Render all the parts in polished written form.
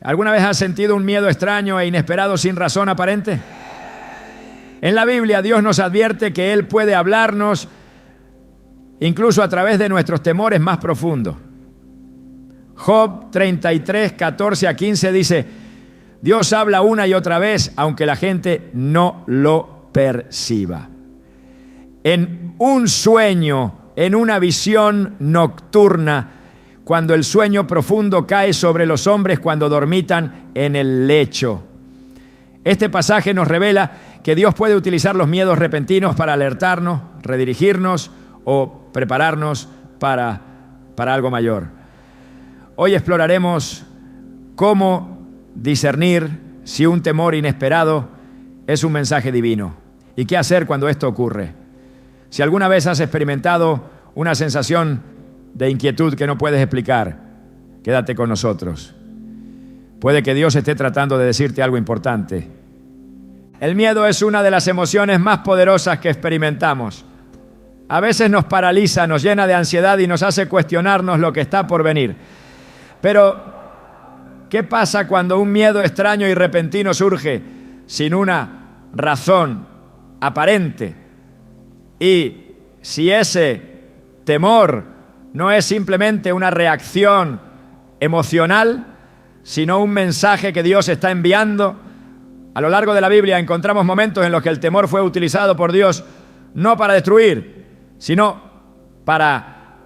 ¿Alguna vez has sentido un miedo extraño e inesperado sin razón aparente? En la Biblia Dios nos advierte que Él puede hablarnos incluso a través de nuestros temores más profundos. Job 33, 14 a 15 dice: Dios habla una y otra vez, aunque la gente no lo perciba. En un sueño, en una visión nocturna, cuando el sueño profundo cae sobre los hombres cuando dormitan en el lecho. Este pasaje nos revela que Dios puede utilizar los miedos repentinos para alertarnos, redirigirnos o prepararnos para algo mayor. Hoy exploraremos cómo discernir si un temor inesperado es un mensaje divino y qué hacer cuando esto ocurre. Si alguna vez has experimentado una sensación de inquietud que no puedes explicar, quédate con nosotros. Puede que Dios esté tratando de decirte algo importante. El miedo es una de las emociones más poderosas que experimentamos. A veces nos paraliza, nos llena de ansiedad y nos hace cuestionarnos lo que está por venir. Pero, ¿qué pasa cuando un miedo extraño y repentino surge sin una razón aparente? Y si ese temor no es simplemente una reacción emocional, sino un mensaje que Dios está enviando. A lo largo de la Biblia encontramos momentos en los que el temor fue utilizado por Dios no para destruir, sino para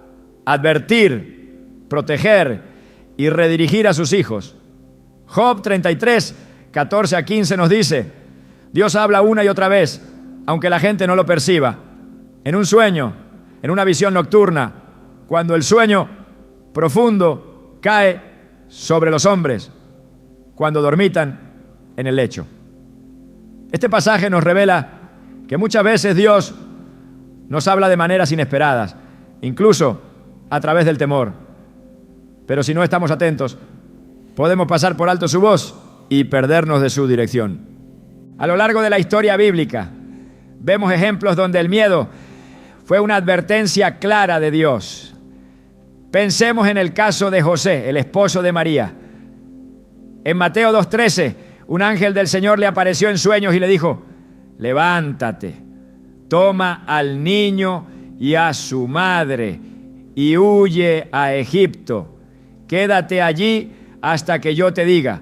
advertir, proteger y redirigir a sus hijos. Job 33, 14 a 15 nos dice: Dios habla una y otra vez, aunque la gente no lo perciba. En un sueño, en una visión nocturna, cuando el sueño profundo cae sobre los hombres, cuando dormitan en el lecho. Este pasaje nos revela que muchas veces Dios nos habla de maneras inesperadas, incluso a través del temor. Pero si no estamos atentos, podemos pasar por alto su voz y perdernos de su dirección. A lo largo de la historia bíblica, vemos ejemplos donde el miedo fue una advertencia clara de Dios. Pensemos en el caso de José, el esposo de María. En Mateo 2:13, un ángel del Señor le apareció en sueños y le dijo: levántate, toma al niño y a su madre y huye a Egipto. Quédate allí hasta que yo te diga,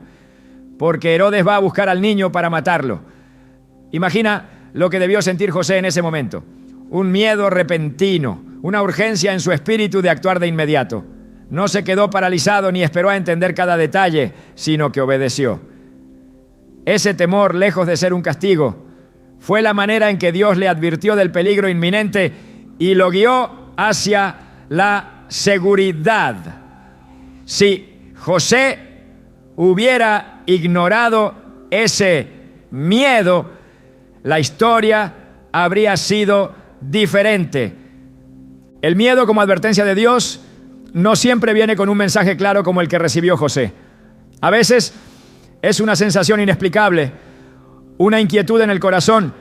porque Herodes va a buscar al niño para matarlo. Imagina lo que debió sentir José en ese momento. Un miedo repentino, una urgencia en su espíritu de actuar de inmediato. No se quedó paralizado ni esperó a entender cada detalle, sino que obedeció. Ese temor, lejos de ser un castigo, fue la manera en que Dios le advirtió del peligro inminente y lo guió hacia la seguridad. Si José hubiera ignorado ese miedo, la historia habría sido diferente. El miedo, como advertencia de Dios, no siempre viene con un mensaje claro como el que recibió José. A veces es una sensación inexplicable, una inquietud en el corazón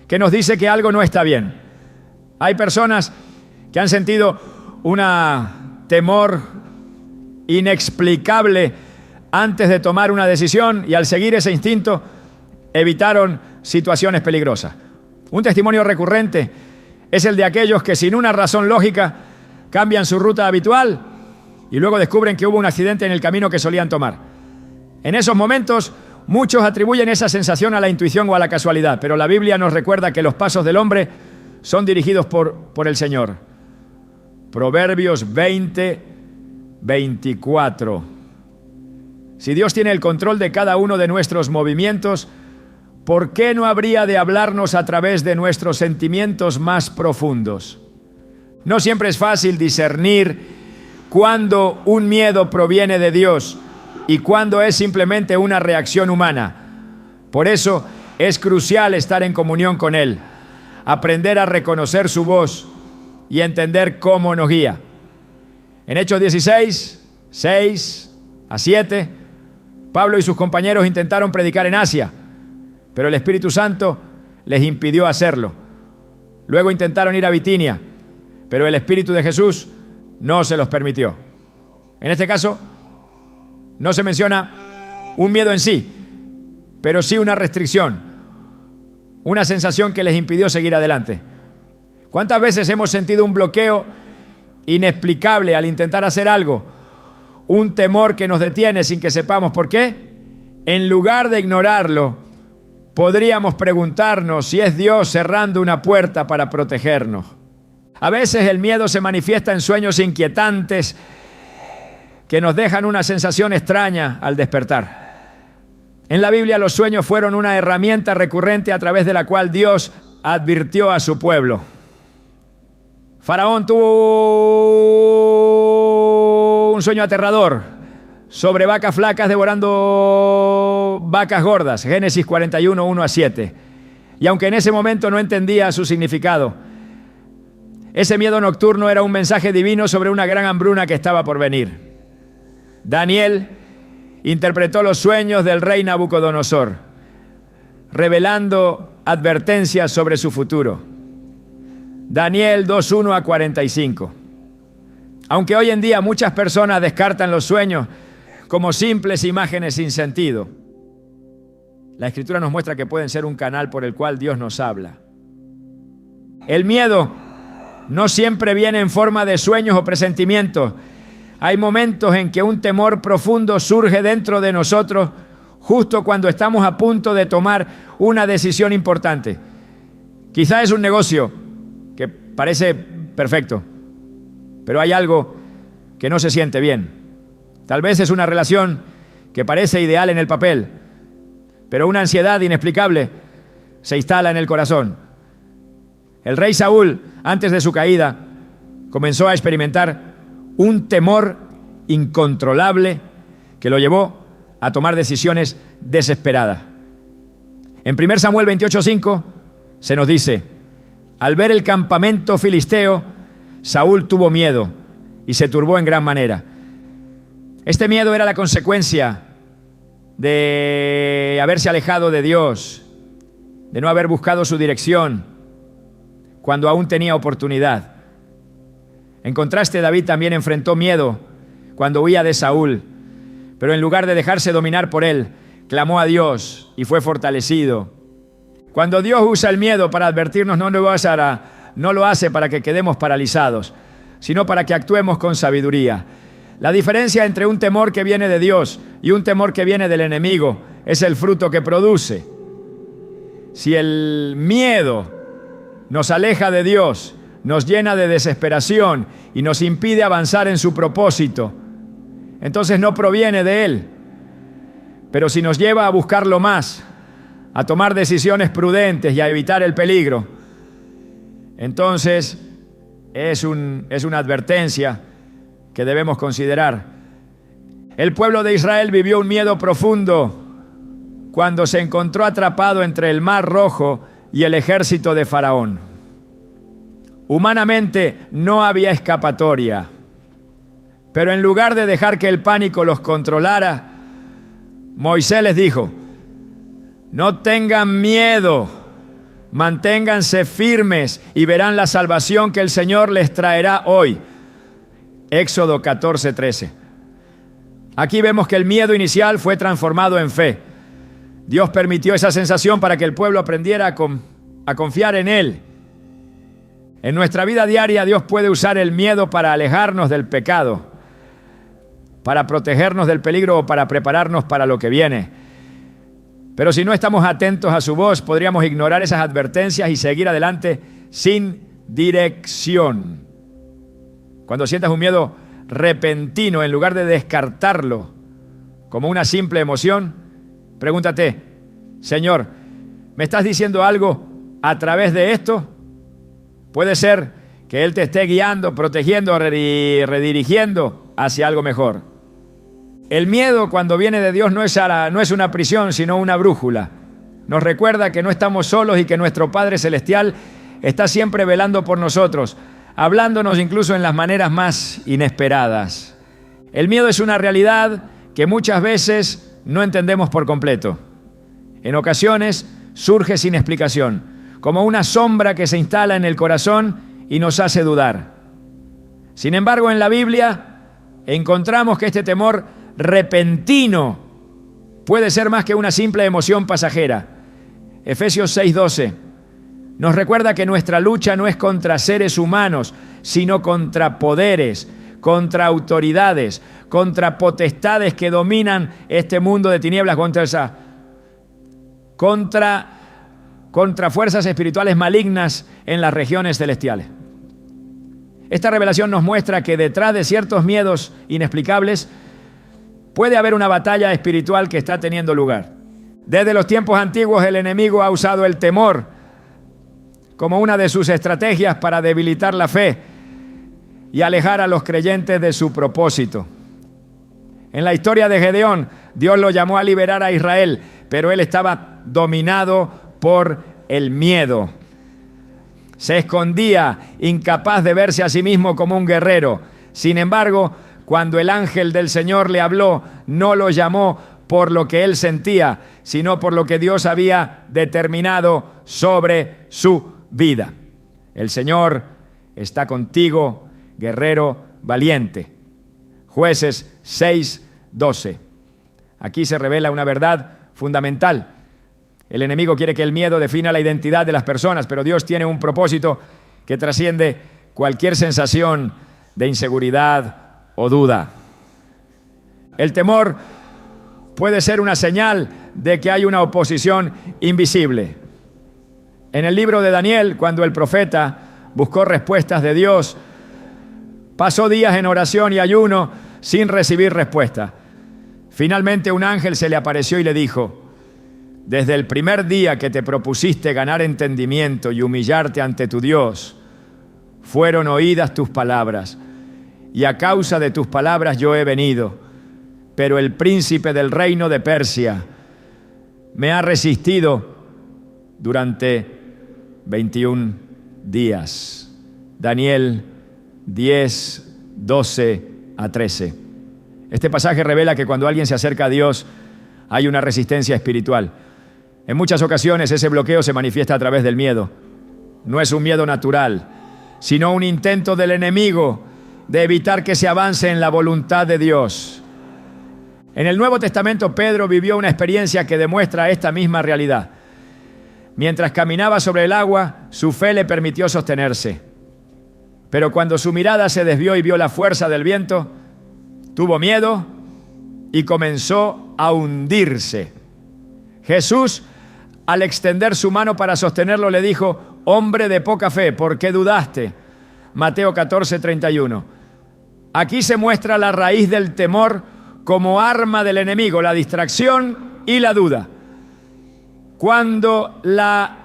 que nos dice que algo no está bien. Hay personas que han sentido un temor inexplicable antes de tomar una decisión y al seguir ese instinto evitaron situaciones peligrosas. Un testimonio recurrente es el de aquellos que sin una razón lógica cambian su ruta habitual y luego descubren que hubo un accidente en el camino que solían tomar. En esos momentos, muchos atribuyen esa sensación a la intuición o a la casualidad, pero la Biblia nos recuerda que los pasos del hombre son dirigidos por el Señor. Proverbios 20, 24. Si Dios tiene el control de cada uno de nuestros movimientos, ¿por qué no habría de hablarnos a través de nuestros sentimientos más profundos? No siempre es fácil discernir cuándo un miedo proviene de Dios y cuándo es simplemente una reacción humana. Por eso es crucial estar en comunión con Él, aprender a reconocer su voz y entender cómo nos guía. En Hechos 16, 6 a 7, Pablo y sus compañeros intentaron predicar en Asia, pero el Espíritu Santo les impidió hacerlo. Luego intentaron ir a Bitinia, pero el Espíritu de Jesús no se los permitió. En este caso, no se menciona un miedo en sí, pero sí una restricción, una sensación que les impidió seguir adelante. ¿Cuántas veces hemos sentido un bloqueo inexplicable al intentar hacer algo? Un temor que nos detiene sin que sepamos por qué. En lugar de ignorarlo, podríamos preguntarnos si es Dios cerrando una puerta para protegernos. A veces el miedo se manifiesta en sueños inquietantes que nos dejan una sensación extraña al despertar. En la Biblia los sueños fueron una herramienta recurrente a través de la cual Dios advirtió a su pueblo. Faraón tuvo un sueño aterrador sobre vacas flacas devorando vacas gordas, Génesis 41, 1-7. Y aunque en ese momento no entendía su significado, ese miedo nocturno era un mensaje divino sobre una gran hambruna que estaba por venir. Daniel interpretó los sueños del rey Nabucodonosor, revelando advertencias sobre su futuro. Daniel 2:1-45. Aunque hoy en día muchas personas descartan los sueños como simples imágenes sin sentido, la Escritura nos muestra que pueden ser un canal por el cual Dios nos habla. El miedo no siempre viene en forma de sueños o presentimientos. Hay momentos en que un temor profundo surge dentro de nosotros justo cuando estamos a punto de tomar una decisión importante. Quizá es un negocio que parece perfecto, pero hay algo que no se siente bien. Tal vez es una relación que parece ideal en el papel, pero una ansiedad inexplicable se instala en el corazón. El rey Saúl, antes de su caída, comenzó a experimentar un temor incontrolable que lo llevó a tomar decisiones desesperadas. En 1 Samuel 28:5 se nos dice: al ver el campamento filisteo, Saúl tuvo miedo y se turbó en gran manera. Este miedo era la consecuencia de haberse alejado de Dios, de no haber buscado su dirección cuando aún tenía oportunidad. En contraste, David también enfrentó miedo cuando huía de Saúl, pero en lugar de dejarse dominar por él, clamó a Dios y fue fortalecido. Cuando Dios usa el miedo para advertirnos, no lo hace para que quedemos paralizados, sino para que actuemos con sabiduría. La diferencia entre un temor que viene de Dios y un temor que viene del enemigo es el fruto que produce. Si el miedo nos aleja de Dios, nos llena de desesperación y nos impide avanzar en su propósito, entonces no proviene de Él. Pero si nos lleva a buscarlo más, a tomar decisiones prudentes y a evitar el peligro, entonces es una advertencia que debemos considerar. El pueblo de Israel vivió un miedo profundo cuando se encontró atrapado entre el Mar Rojo y el ejército de Faraón. Humanamente no había escapatoria, pero en lugar de dejar que el pánico los controlara, Moisés les dijo: no tengan miedo, manténganse firmes y verán la salvación que el Señor les traerá hoy. Éxodo 14:13. Aquí vemos que el miedo inicial fue transformado en fe. Dios permitió esa sensación para que el pueblo aprendiera a confiar en Él. En nuestra vida diaria, Dios puede usar el miedo para alejarnos del pecado, para protegernos del peligro o para prepararnos para lo que viene. Pero si no estamos atentos a su voz, podríamos ignorar esas advertencias y seguir adelante sin dirección. Cuando sientas un miedo repentino, en lugar de descartarlo como una simple emoción, pregúntate: Señor, ¿me estás diciendo algo a través de esto? Puede ser que Él te esté guiando, protegiendo y redirigiendo hacia algo mejor. El miedo, cuando viene de Dios, no es una prisión, sino una brújula. Nos recuerda que no estamos solos y que nuestro Padre Celestial está siempre velando por nosotros, hablándonos incluso en las maneras más inesperadas. El miedo es una realidad que muchas veces no entendemos por completo. En ocasiones surge sin explicación, como una sombra que se instala en el corazón y nos hace dudar. Sin embargo, en la Biblia encontramos que este temor repentino puede ser más que una simple emoción pasajera. Efesios 6:12 nos recuerda que nuestra lucha no es contra seres humanos, sino contra poderes, contra autoridades, contra potestades que dominan este mundo de tinieblas, contra fuerzas espirituales malignas en las regiones celestiales. Esta revelación nos muestra que detrás de ciertos miedos inexplicables puede haber una batalla espiritual que está teniendo lugar. Desde los tiempos antiguos el enemigo ha usado el temor como una de sus estrategias para debilitar la fe y alejar a los creyentes de su propósito. En la historia de Gedeón, Dios lo llamó a liberar a Israel, pero él estaba dominado por el miedo. Se escondía, incapaz de verse a sí mismo como un guerrero. Sin embargo, cuando el ángel del Señor le habló, no lo llamó por lo que él sentía, sino por lo que Dios había determinado sobre su vida. El Señor está contigo, guerrero valiente. Jueces 6:12. Aquí se revela una verdad fundamental. El enemigo quiere que el miedo defina la identidad de las personas, pero Dios tiene un propósito que trasciende cualquier sensación de inseguridad o duda. El temor puede ser una señal de que hay una oposición invisible. En el libro de Daniel, cuando el profeta buscó respuestas de Dios, pasó días en oración y ayuno sin recibir respuesta. Finalmente un ángel se le apareció y le dijo: desde el primer día que te propusiste ganar entendimiento y humillarte ante tu Dios, fueron oídas tus palabras, y a causa de tus palabras yo he venido. Pero el príncipe del reino de Persia me ha resistido durante 21 días. Daniel 10:12-13. Este pasaje revela que cuando alguien se acerca a Dios hay una resistencia espiritual. En muchas ocasiones ese bloqueo se manifiesta a través del miedo. No es un miedo natural, sino un intento del enemigo de evitar que se avance en la voluntad de Dios. En el Nuevo Testamento, Pedro vivió una experiencia que demuestra esta misma realidad. Mientras caminaba sobre el agua, su fe le permitió sostenerse. Pero cuando su mirada se desvió y vio la fuerza del viento, tuvo miedo y comenzó a hundirse. Jesús, al extender su mano para sostenerlo, le dijo: hombre de poca fe, ¿por qué dudaste? Mateo 14:31. Aquí se muestra la raíz del temor como arma del enemigo, la distracción y la duda. Cuando la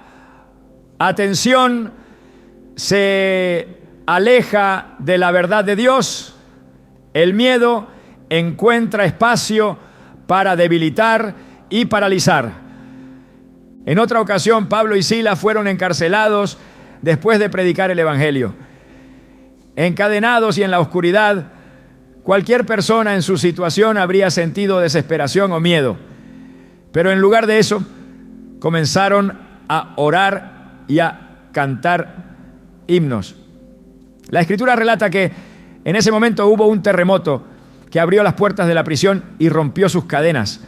atención se aleja de la verdad de Dios, el miedo encuentra espacio para debilitar y paralizar. En otra ocasión, Pablo y Silas fueron encarcelados después de predicar el Evangelio. Encadenados y en la oscuridad, cualquier persona en su situación habría sentido desesperación o miedo. Pero en lugar de eso, comenzaron a orar y a cantar himnos. La Escritura relata que en ese momento hubo un terremoto que abrió las puertas de la prisión y rompió sus cadenas.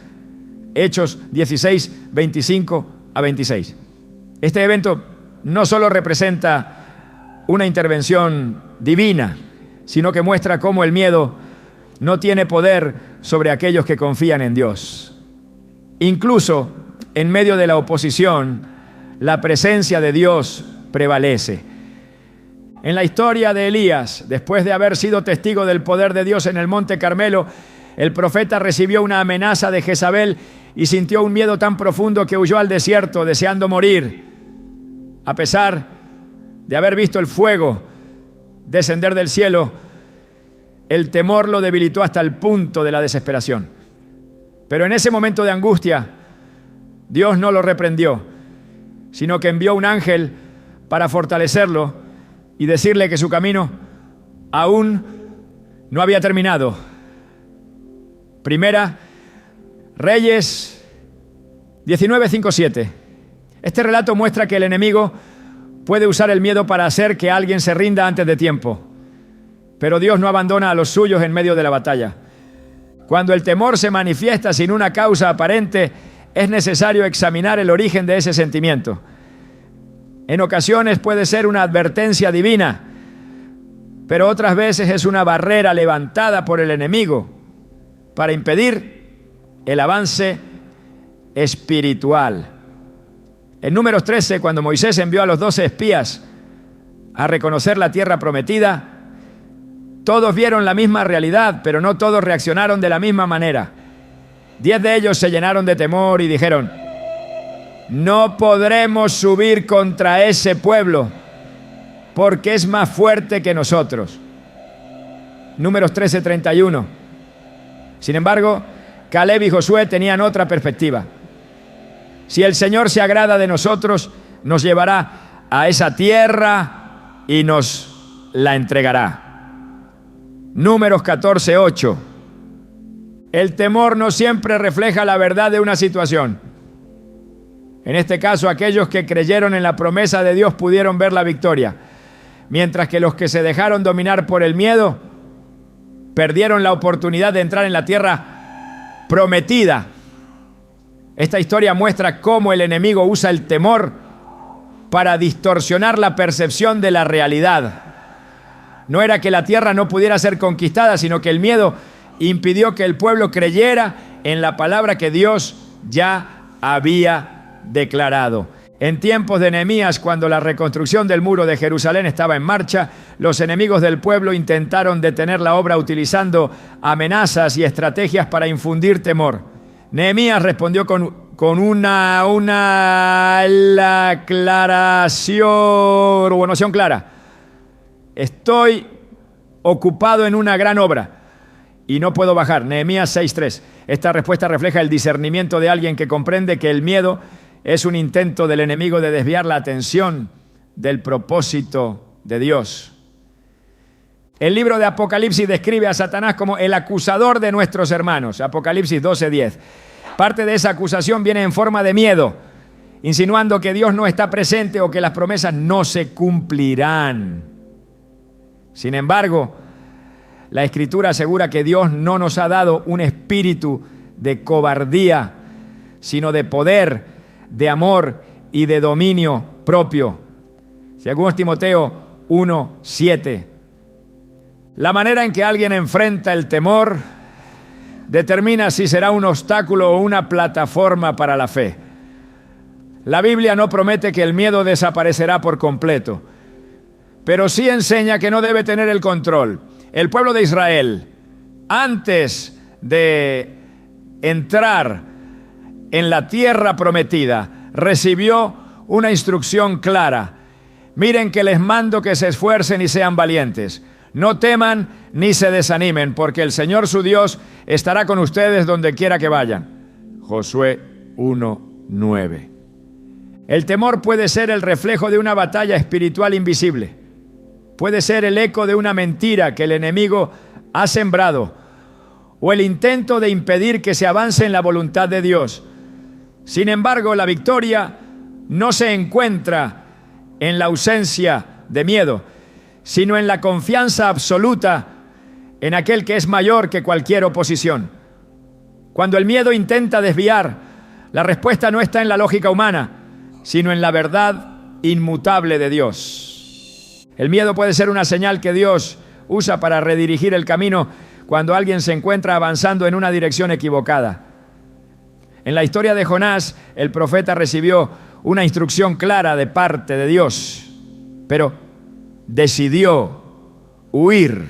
Hechos 16:25-26. Este evento no solo representa una intervención divina, sino que muestra cómo el miedo no tiene poder sobre aquellos que confían en Dios. Incluso en medio de la oposición, la presencia de Dios prevalece. En la historia de Elías, después de haber sido testigo del poder de Dios en el Monte Carmelo, el profeta recibió una amenaza de Jezabel y sintió un miedo tan profundo que huyó al desierto deseando morir. A pesar de haber visto el fuego descender del cielo, el temor lo debilitó hasta el punto de la desesperación. Pero en ese momento de angustia, Dios no lo reprendió, sino que envió un ángel para fortalecerlo y decirle que su camino aún no había terminado. Primera Reyes 19:5-7. Este relato muestra que el enemigo puede usar el miedo para hacer que alguien se rinda antes de tiempo. Pero Dios no abandona a los suyos en medio de la batalla. Cuando el temor se manifiesta sin una causa aparente, es necesario examinar el origen de ese sentimiento. En ocasiones puede ser una advertencia divina, pero otras veces es una barrera levantada por el enemigo para impedir el avance espiritual. En Números 13, cuando Moisés envió a los 12 espías a reconocer la tierra prometida, todos vieron la misma realidad, pero no todos reaccionaron de la misma manera. 10 de ellos se llenaron de temor y dijeron: no podremos subir contra ese pueblo, porque es más fuerte que nosotros. Números 13:31. Sin embargo, Caleb y Josué tenían otra perspectiva. Si el Señor se agrada de nosotros, nos llevará a esa tierra y nos la entregará. Números 14:8. El temor no siempre refleja la verdad de una situación. En este caso, aquellos que creyeron en la promesa de Dios pudieron ver la victoria, mientras que los que se dejaron dominar por el miedo perdieron la oportunidad de entrar en la tierra prometida. Esta historia muestra cómo el enemigo usa el temor para distorsionar la percepción de la realidad. No era que la tierra no pudiera ser conquistada, sino que el miedo impidió que el pueblo creyera en la palabra que Dios ya había declarado. En tiempos de Nehemías, cuando la reconstrucción del muro de Jerusalén estaba en marcha, los enemigos del pueblo intentaron detener la obra utilizando amenazas y estrategias para infundir temor. Nehemías respondió con una aclaración o noción clara: estoy ocupado en una gran obra y no puedo bajar. Nehemías 6:3. Esta respuesta refleja el discernimiento de alguien que comprende que el miedo es un intento del enemigo de desviar la atención del propósito de Dios. El libro de Apocalipsis describe a Satanás como el acusador de nuestros hermanos. Apocalipsis 12:10. Parte de esa acusación viene en forma de miedo, insinuando que Dios no está presente o que las promesas no se cumplirán. Sin embargo, la Escritura asegura que Dios no nos ha dado un espíritu de cobardía, sino de poder, de amor y de dominio propio. Según Timoteo 1:7. La manera en que alguien enfrenta el temor determina si será un obstáculo o una plataforma para la fe. La Biblia no promete que el miedo desaparecerá por completo, pero sí enseña que no debe tener el control. El pueblo de Israel, antes de entrar en la tierra prometida, recibió una instrucción clara: miren que les mando que se esfuercen y sean valientes. No teman ni se desanimen, porque el Señor su Dios estará con ustedes donde quiera que vayan. Josué 1:9. El temor puede ser el reflejo de una batalla espiritual invisible. Puede ser el eco de una mentira que el enemigo ha sembrado, o el intento de impedir que se avance en la voluntad de Dios. Sin embargo, la victoria no se encuentra en la ausencia de miedo, sino en la confianza absoluta en aquel que es mayor que cualquier oposición. Cuando el miedo intenta desviar, la respuesta no está en la lógica humana, sino en la verdad inmutable de Dios. El miedo puede ser una señal que Dios usa para redirigir el camino cuando alguien se encuentra avanzando en una dirección equivocada. En la historia de Jonás, el profeta recibió una instrucción clara de parte de Dios, pero decidió huir.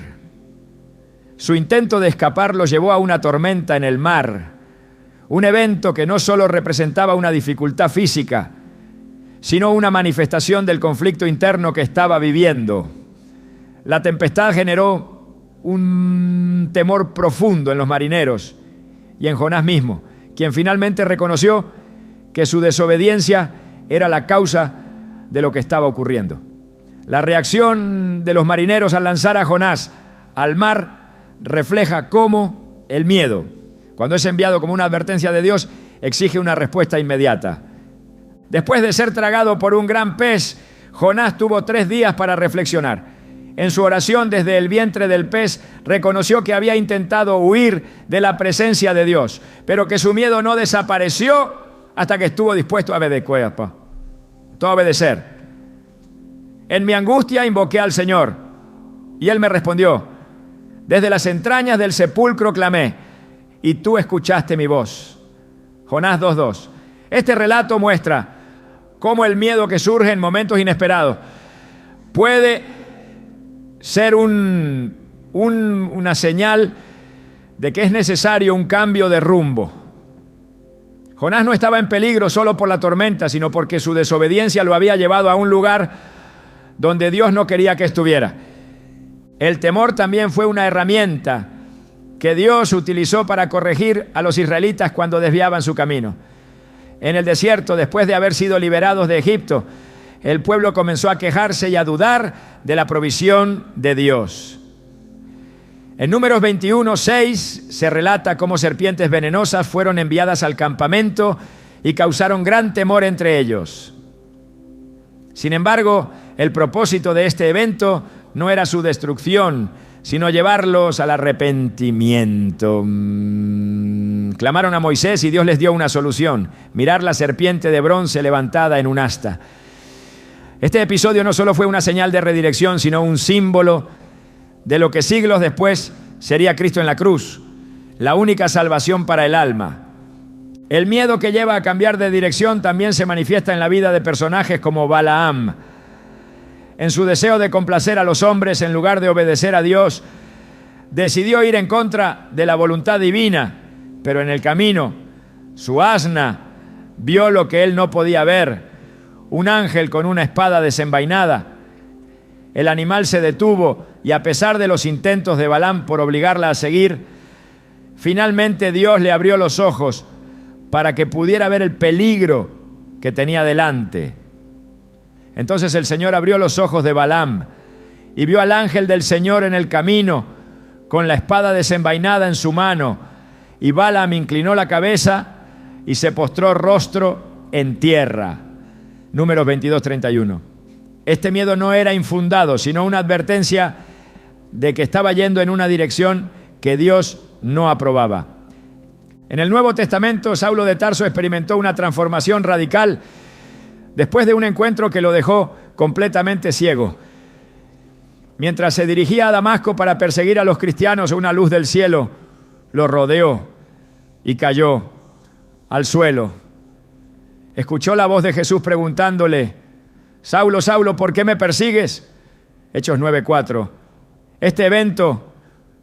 Su intento de escapar lo llevó a una tormenta en el mar, un evento que no solo representaba una dificultad física, sino una manifestación del conflicto interno que estaba viviendo. La tempestad generó un temor profundo en los marineros y en Jonás mismo, quien finalmente reconoció que su desobediencia era la causa de lo que estaba ocurriendo. La reacción de los marineros al lanzar a Jonás al mar refleja cómo el miedo, cuando es enviado como una advertencia de Dios, exige una respuesta inmediata. Después de ser tragado por un gran pez, Jonás tuvo 3 días para reflexionar. En su oración desde el vientre del pez, reconoció que había intentado huir de la presencia de Dios, pero que su miedo no desapareció hasta que estuvo dispuesto a obedecer. En mi angustia invoqué al Señor, y Él me respondió. Desde las entrañas del sepulcro clamé, y tú escuchaste mi voz. Jonás 2:2. Este relato muestra cómo el miedo que surge en momentos inesperados puede ser una señal de que es necesario un cambio de rumbo. Jonás no estaba en peligro solo por la tormenta, sino porque su desobediencia lo había llevado a un lugar donde Dios no quería que estuviera. El temor también fue una herramienta que Dios utilizó para corregir a los israelitas cuando desviaban su camino. En el desierto, después de haber sido liberados de Egipto, el pueblo comenzó a quejarse y a dudar de la provisión de Dios. En Números 21:6 se relata cómo serpientes venenosas fueron enviadas al campamento y causaron gran temor entre ellos. Sin embargo, el propósito de este evento no era su destrucción, sino llevarlos al arrepentimiento. Clamaron a Moisés y Dios les dio una solución: mirar la serpiente de bronce levantada en un asta. Este episodio no solo fue una señal de redirección, sino un símbolo de lo que siglos después sería Cristo en la cruz, la única salvación para el alma. El miedo que lleva a cambiar de dirección también se manifiesta en la vida de personajes como Balaam. En su deseo de complacer a los hombres en lugar de obedecer a Dios, decidió ir en contra de la voluntad divina, pero en el camino, su asna vio lo que él no podía ver: un ángel con una espada desenvainada. El animal se detuvo y, a pesar de los intentos de Balaam por obligarla a seguir, finalmente Dios le abrió los ojos para que pudiera ver el peligro que tenía delante. Entonces el Señor abrió los ojos de Balaam y vio al ángel del Señor en el camino con la espada desenvainada en su mano, y Balaam inclinó la cabeza y se postró rostro en tierra. Números 22:31. Este miedo no era infundado, sino una advertencia de que estaba yendo en una dirección que Dios no aprobaba. En el Nuevo Testamento, Saulo de Tarso experimentó una transformación radical después de un encuentro que lo dejó completamente ciego. Mientras se dirigía a Damasco para perseguir a los cristianos, una luz del cielo lo rodeó y cayó al suelo. Escuchó la voz de Jesús preguntándole: Saulo, Saulo, ¿por qué me persigues? Hechos 9:4. Este evento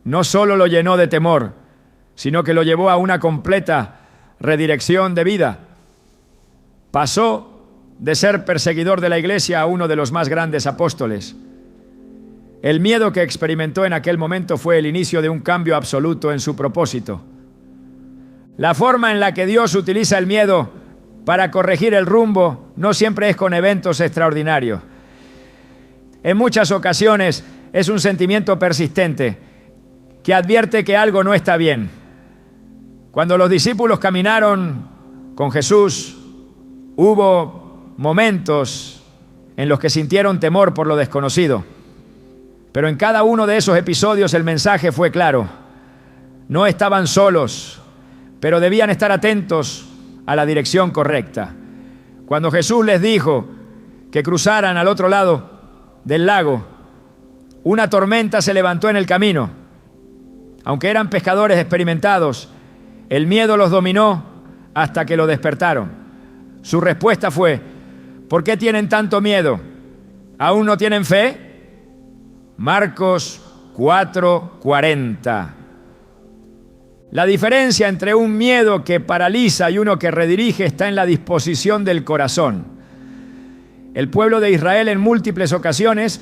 no solo lo llenó de temor, sino que lo llevó a una completa redirección de vida. Pasó de ser perseguidor de la iglesia a uno de los más grandes apóstoles. El miedo que experimentó en aquel momento fue el inicio de un cambio absoluto en su propósito. La forma en la que Dios utiliza el miedo para corregir el rumbo no siempre es con eventos extraordinarios. En muchas ocasiones es un sentimiento persistente que advierte que algo no está bien. Cuando los discípulos caminaron con Jesús, hubo momentos en los que sintieron temor por lo desconocido. Pero en cada uno de esos episodios el mensaje fue claro: no estaban solos, pero debían estar atentos a la dirección correcta. Cuando Jesús les dijo que cruzaran al otro lado del lago, una tormenta se levantó en el camino. Aunque eran pescadores experimentados, el miedo los dominó hasta que lo despertaron. Su respuesta fue: ¿por qué tienen tanto miedo? ¿Aún no tienen fe? Marcos 4:40. La diferencia entre un miedo que paraliza y uno que redirige está en la disposición del corazón. El pueblo de Israel en múltiples ocasiones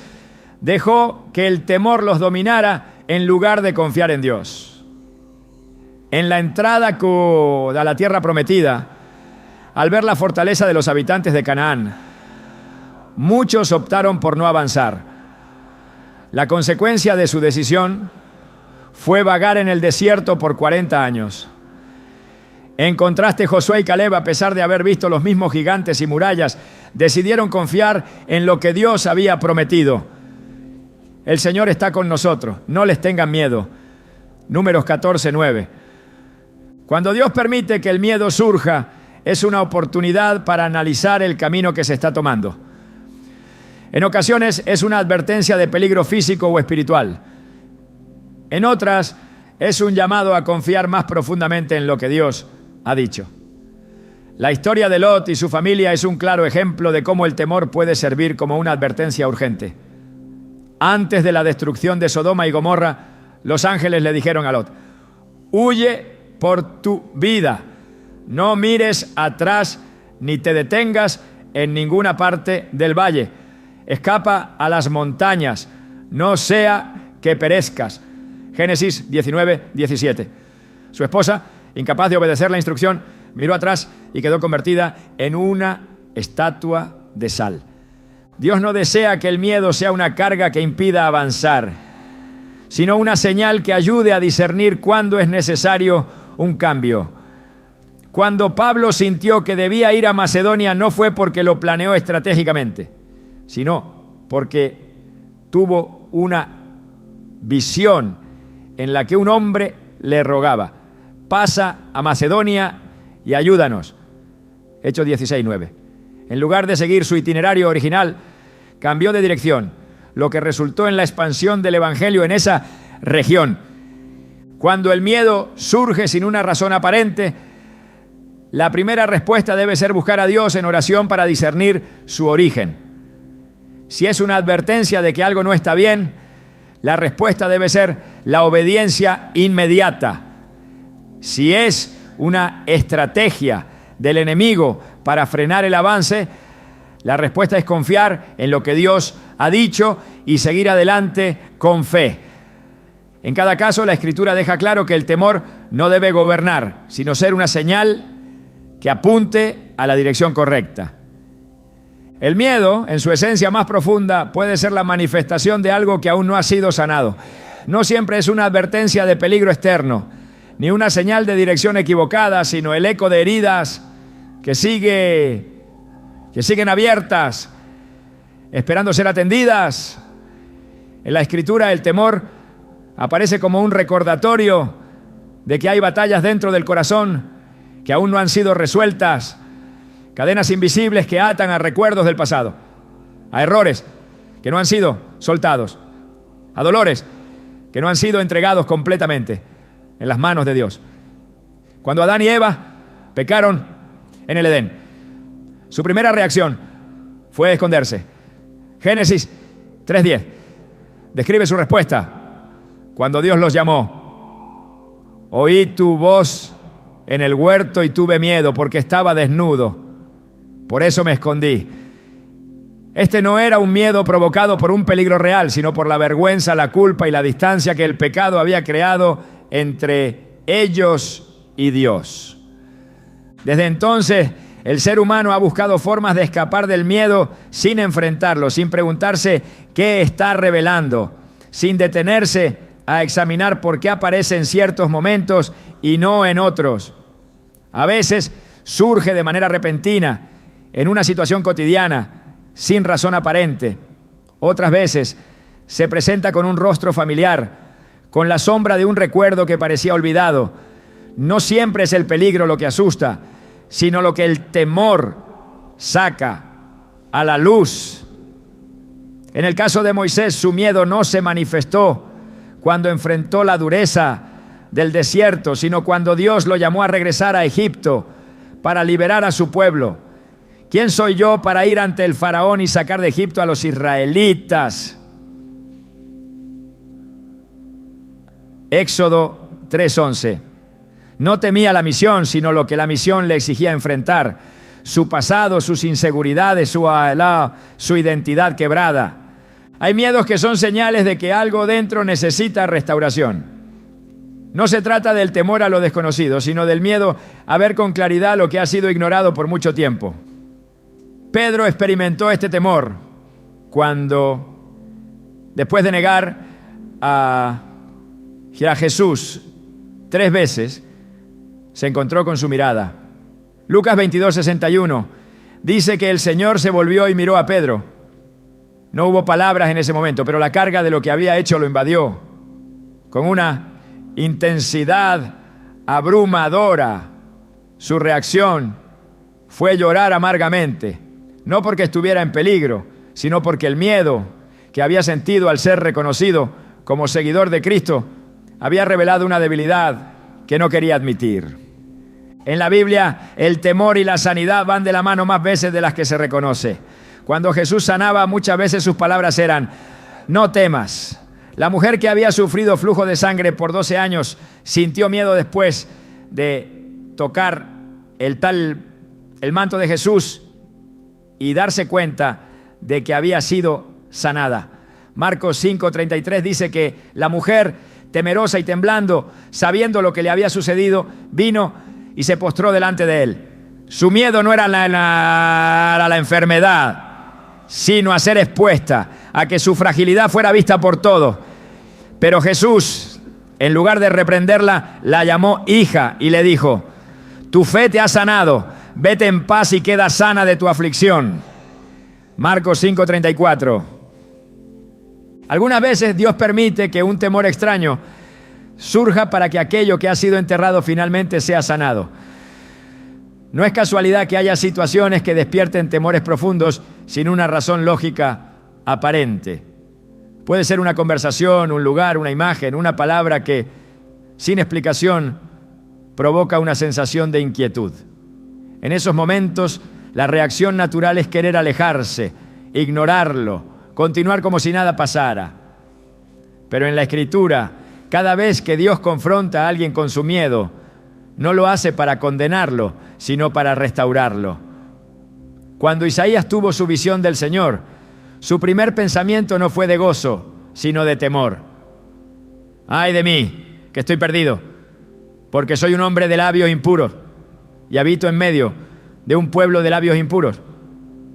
dejó que el temor los dominara en lugar de confiar en Dios. En la entrada a la tierra prometida, al ver la fortaleza de los habitantes de Canaán, muchos optaron por no avanzar. La consecuencia de su decisión fue vagar en el desierto por 40 años. En contraste, Josué y Caleb, a pesar de haber visto los mismos gigantes y murallas, decidieron confiar en lo que Dios había prometido. El Señor está con nosotros, no les tengan miedo. Números 14:9. Cuando Dios permite que el miedo surja, es una oportunidad para analizar el camino que se está tomando. En ocasiones es una advertencia de peligro físico o espiritual. En otras es un llamado a confiar más profundamente en lo que Dios ha dicho. La historia de Lot y su familia es un claro ejemplo de cómo el temor puede servir como una advertencia urgente. Antes de la destrucción de Sodoma y Gomorra, los ángeles le dijeron a Lot: huye por tu vida, no mires atrás ni te detengas en ninguna parte del valle. Escapa a las montañas, no sea que perezcas. Génesis 19:17. Su esposa, incapaz de obedecer la instrucción, miró atrás y quedó convertida en una estatua de sal. Dios no desea que el miedo sea una carga que impida avanzar, sino una señal que ayude a discernir cuándo es necesario un cambio. Cuando Pablo sintió que debía ir a Macedonia, no fue porque lo planeó estratégicamente, sino porque tuvo una visión en la que un hombre le rogaba: pasa a Macedonia y ayúdanos. Hechos 16:9. En lugar de seguir su itinerario original, cambió de dirección, lo que resultó en la expansión del evangelio en esa región. Cuando el miedo surge sin una razón aparente, la primera respuesta debe ser buscar a Dios en oración para discernir su origen. Si es una advertencia de que algo no está bien, la respuesta debe ser la obediencia inmediata. Si es una estrategia del enemigo para frenar el avance, la respuesta es confiar en lo que Dios ha dicho y seguir adelante con fe. En cada caso, la Escritura deja claro que el temor no debe gobernar, sino ser una señal que apunte a la dirección correcta. El miedo, en su esencia más profunda, puede ser la manifestación de algo que aún no ha sido sanado. No siempre es una advertencia de peligro externo, ni una señal de dirección equivocada, sino el eco de heridas que siguen abiertas, esperando ser atendidas. En la Escritura, el temor aparece como un recordatorio de que hay batallas dentro del corazón que aún no han sido resueltas, cadenas invisibles que atan a recuerdos del pasado, a errores que no han sido soltados, a dolores que no han sido entregados completamente en las manos de Dios. Cuando Adán y Eva pecaron en el Edén, su primera reacción fue esconderse. Génesis 3:10 describe su respuesta cuando Dios los llamó: oí tu voz en el huerto y tuve miedo porque estaba desnudo, por eso me escondí. Este no era un miedo provocado por un peligro real, sino por la vergüenza, la culpa y la distancia que el pecado había creado entre ellos y Dios. Desde entonces, el ser humano ha buscado formas de escapar del miedo sin enfrentarlo, sin preguntarse qué está revelando, sin detenerse a examinar por qué aparece en ciertos momentos y no en otros. A veces surge de manera repentina, en una situación cotidiana, sin razón aparente. Otras veces se presenta con un rostro familiar, con la sombra de un recuerdo que parecía olvidado. No siempre es el peligro lo que asusta, sino lo que el temor saca a la luz. En el caso de Moisés, su miedo no se manifestó cuando enfrentó la dureza del desierto, sino cuando Dios lo llamó a regresar a Egipto para liberar a su pueblo. ¿Quién soy yo para ir ante el faraón y sacar de Egipto a los israelitas? Éxodo 3:11. No temía la misión, sino lo que la misión le exigía enfrentar: su pasado, sus inseguridades, su identidad quebrada. Hay miedos que son señales de que algo dentro necesita restauración. No se trata del temor a lo desconocido, sino del miedo a ver con claridad lo que ha sido ignorado por mucho tiempo. Pedro experimentó este temor cuando, después de negar a Jesús 3 veces, se encontró con su mirada. Lucas 22:61 dice que el Señor se volvió y miró a Pedro. No hubo palabras en ese momento, pero la carga de lo que había hecho lo invadió con una intensidad abrumadora. Su reacción fue llorar amargamente, no porque estuviera en peligro, sino porque el miedo que había sentido al ser reconocido como seguidor de Cristo había revelado una debilidad que no quería admitir. En la Biblia, el temor y la sanidad van de la mano más veces de las que se reconoce. Cuando Jesús sanaba, muchas veces sus palabras eran: no temas. La mujer que había sufrido flujo de sangre por 12 años sintió miedo después de tocar el manto de Jesús y darse cuenta de que había sido sanada. Marcos 5:33 dice que la mujer, temerosa y temblando, sabiendo lo que le había sucedido, vino y se postró delante de él. Su miedo no era la enfermedad, sino a ser expuesta, a que su fragilidad fuera vista por todos. Pero Jesús, en lugar de reprenderla, la llamó hija y le dijo: tu fe te ha sanado, vete en paz y queda sana de tu aflicción. Marcos 5:34. Algunas veces Dios permite que un temor extraño surja para que aquello que ha sido enterrado finalmente sea sanado. No es casualidad que haya situaciones que despierten temores profundos sin una razón lógica aparente. Puede ser una conversación, un lugar, una imagen, una palabra que, sin explicación, provoca una sensación de inquietud. En esos momentos, la reacción natural es querer alejarse, ignorarlo, continuar como si nada pasara. Pero en la Escritura, cada vez que Dios confronta a alguien con su miedo, no lo hace para condenarlo, sino para restaurarlo. Cuando Isaías tuvo su visión del Señor, su primer pensamiento no fue de gozo, sino de temor. ¡Ay de mí, que estoy perdido! Porque soy un hombre de labios impuros y habito en medio de un pueblo de labios impuros.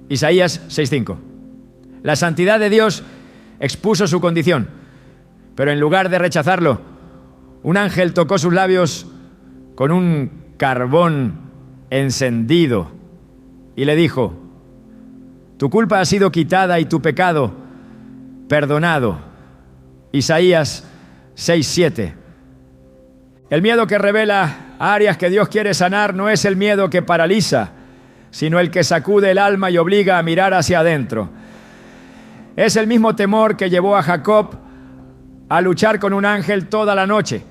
Isaías 6:5. La santidad de Dios expuso su condición, pero en lugar de rechazarlo, un ángel tocó sus labios con un carbón encendido y le dijo: tu culpa ha sido quitada y tu pecado perdonado. Isaías 6:7. El miedo que revela áreas que Dios quiere sanar no es el miedo que paraliza, sino el que sacude el alma y obliga a mirar hacia adentro. Es el mismo temor que llevó a Jacob a luchar con un ángel toda la noche,